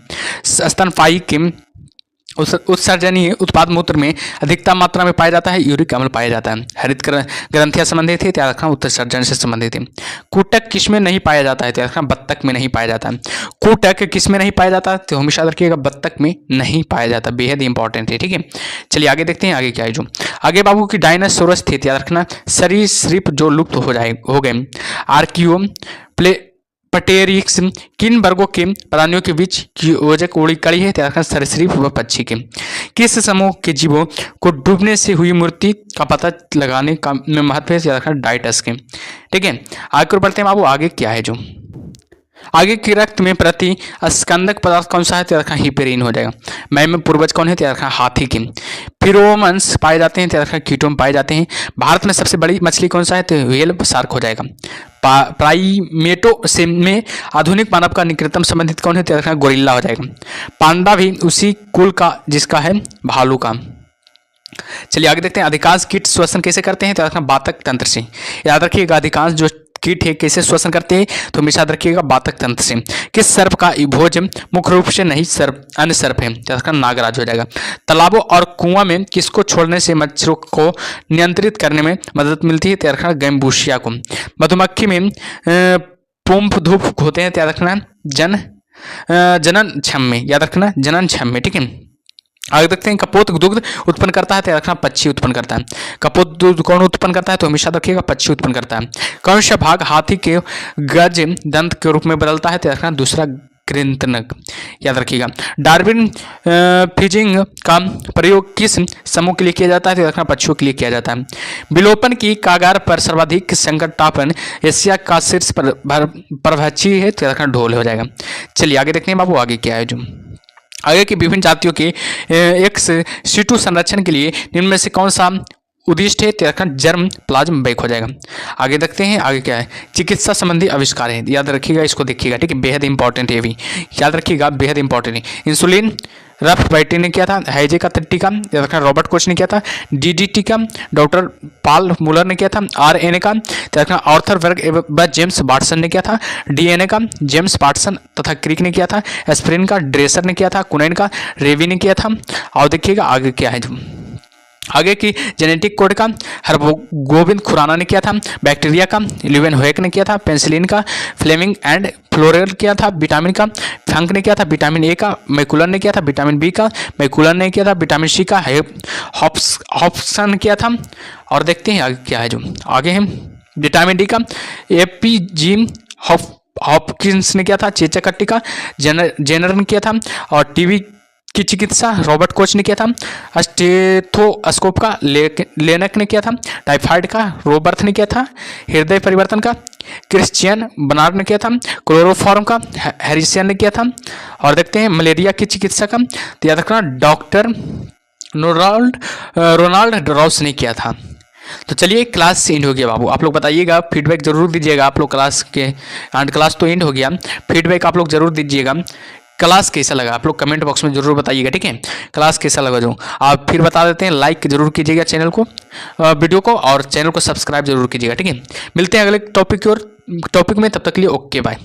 स्तनपायी के उत्सर्जनीय उत्पाद मूत्र में अधिकतम मात्रा में पाया जाता है, यूरिक अम्ल पाया जाता है। हरित ग्रंथियां संबंधित है, त्याग रखना उत्सर्जन से संबंधित है। कूटक किस में नहीं पाया जाता है, त्याग रखना बत्तख में नहीं पाया जाता है। कूटक किस में नहीं पाया जाता, तो हमेशा रखिएगा बत्तख में नहीं पाया जाता, बेहद इंपॉर्टेंट है। ठीक है, चलिए आगे देखते हैं आगे क्या है जो आगे बाबू की डायनासोरस थे, याद रखना सरीसृप जो लुप्त हो गए। आर्कियो पटेरिक्स किन वर्गों के प्राणियों के बीच की योजक उड़ी कड़ी है, सरीसृप व पक्षी के। किस समूह के जीवों को डूबने से हुई मृत्यु का पता लगाने का में महत्व है, डाइटस के। ठीक है, आगे बढ़ते हैं बाबू आगे क्या है जो आगे के रक्त में प्रति स्कंदक पदार्थ कौन सा है, तो हिपेरिन हो जाएगा। मैं में पूर्वज कौन है, तो हाथी के। फिरोमन्स पाए जाते हैं, तो कीटोन पाए जाते हैं। भारत में सबसे बड़ी मछली कौन सा है, तो व्हेल शार्क हो जाएगा। प्राइमेटो से में आधुनिक मानव का निकटतम संबंधित कौन है, तो गोरिल्ला हो जाएगा। पांडा भी उसी कुल का जिसका है भालू का। चलिए आगे देखते हैं अधिकांश कीट श्वसन कैसे करते हैं, तो बातक तंत्र से। याद रखिएगा अधिकांश जो कीट है कैसे श्वसन करते हैं, तो हमेशा याद रखिएगा बातक तंत्र से। किस सर्प का भोज मुख्य रूप से नहीं सर्प अन्य सर्प है, तो नागराज हो जाएगा। तालाबों और कुआं में किसको छोड़ने से मच्छरों को नियंत्रित करने में मदद मिलती है, तो गैम्बूशिया को। मधुमक्खी में पुंप धूप होते हैं, तो याद रखना जनन क्षम में, याद रखना जनन क्षम में। ठीक है, आगे देखते हैं कपोत दुग्ध उत्पन्न करता है, तो रखना पक्षी उत्पन्न करता है। कपोत दुग्ध कौन उत्पन्न करता है, तो हमेशा रखिएगा पक्षी उत्पन्न करता है। कौन सा भाग हाथी के गज दंत के रूप में बदलता है, तो रखना दूसरा कृंतनक, याद रखिएगा। डार्विन फिजिंग का प्रयोग किस समूह के लिए किया जाता है, तो रखना पक्षियों के लिए किया जाता है। विलोपन की कागार पर सर्वाधिक संकटापन एशिया का शीर्ष परभक्षी है, तो रखना ढोल हो जाएगा। चलिए आगे देखते हैं बाबू आगे क्या है जो आगे की विभिन्न जातियों के एक्स सीटू संरक्षण के लिए निम्न में से कौन सा उद्दिष्ट है, तो जर्म प्लाज्म बैक हो जाएगा। आगे देखते हैं आगे क्या है चिकित्सा संबंधी आविष्कार है, याद रखिएगा इसको देखिएगा। ठीक है, बेहद इंपॉर्टेंट है, भी याद रखिएगा बेहद इंपॉर्टेंट है। इंसुलिन रफ बैटी ने किया था, हैजे का टीका याद रखना रॉबर्ट कोच ने किया था। डीडीटी का डॉक्टर पॉल मुलर ने किया था। आरएनए का याद रखना आर्थर वर्ग एवं जेम्स वाटसन ने किया था। डीएनए का जेम्स वाटसन तथा क्रिक ने किया था। एस्पिरिन का ड्रेसर ने किया था। कुनैन का रेवी ने किया था। और देखिएगा आगे क्या है जो आगे की जेनेटिक कोड का हरगोविंद खुराना ने किया था। बैक्टीरिया का ल्यूवेन होएक ने किया था। पेंसिलिन का फ्लेमिंग एंड फ्लोरेल किया था। विटामिन का फंक ने किया था। विटामिन ए का मैकुलर ने किया था। विटामिन बी का मैकुलर ने किया था। विटामिन सी का हॉप्सन किया था। और देखते हैं आगे क्या है जो आगे है विटामिन डी का एपीजी हॉपकिंस ने किया था। चेचा कट्टी का जेनर ने किया था। और टीवी की चिकित्सा रॉबर्ट कोच ने किया था। स्टेथोस्कोप का लेनक ने किया था। टाइफाइड का रोबर्थ ने किया था। हृदय परिवर्तन का क्रिश्चियन बर्नार्ड ने किया था। क्लोरोफॉर्म का हैरिसन ने किया था। और देखते हैं मलेरिया की चिकित्सा का, तो याद रखना डॉक्टर रोनाल्ड रॉस ने किया था। तो चलिए क्लास एंड हो गया बाबू, आप लोग बताइएगा, फीडबैक जरूर दीजिएगा आप लोग क्लास के एंड क्लास तो एंड हो गया, फीडबैक आप लोग जरूर दीजिएगा, क्लास कैसा लगा आप लोग कमेंट बॉक्स में जरूर बताइएगा, ठीक है। क्लास कैसा लगा जो आप फिर बता देते हैं, लाइक जरूर कीजिएगा चैनल को, वीडियो को, और चैनल को सब्सक्राइब जरूर कीजिएगा, ठीक है। मिलते हैं अगले टॉपिक में, तब तक के लिए ओके बाय।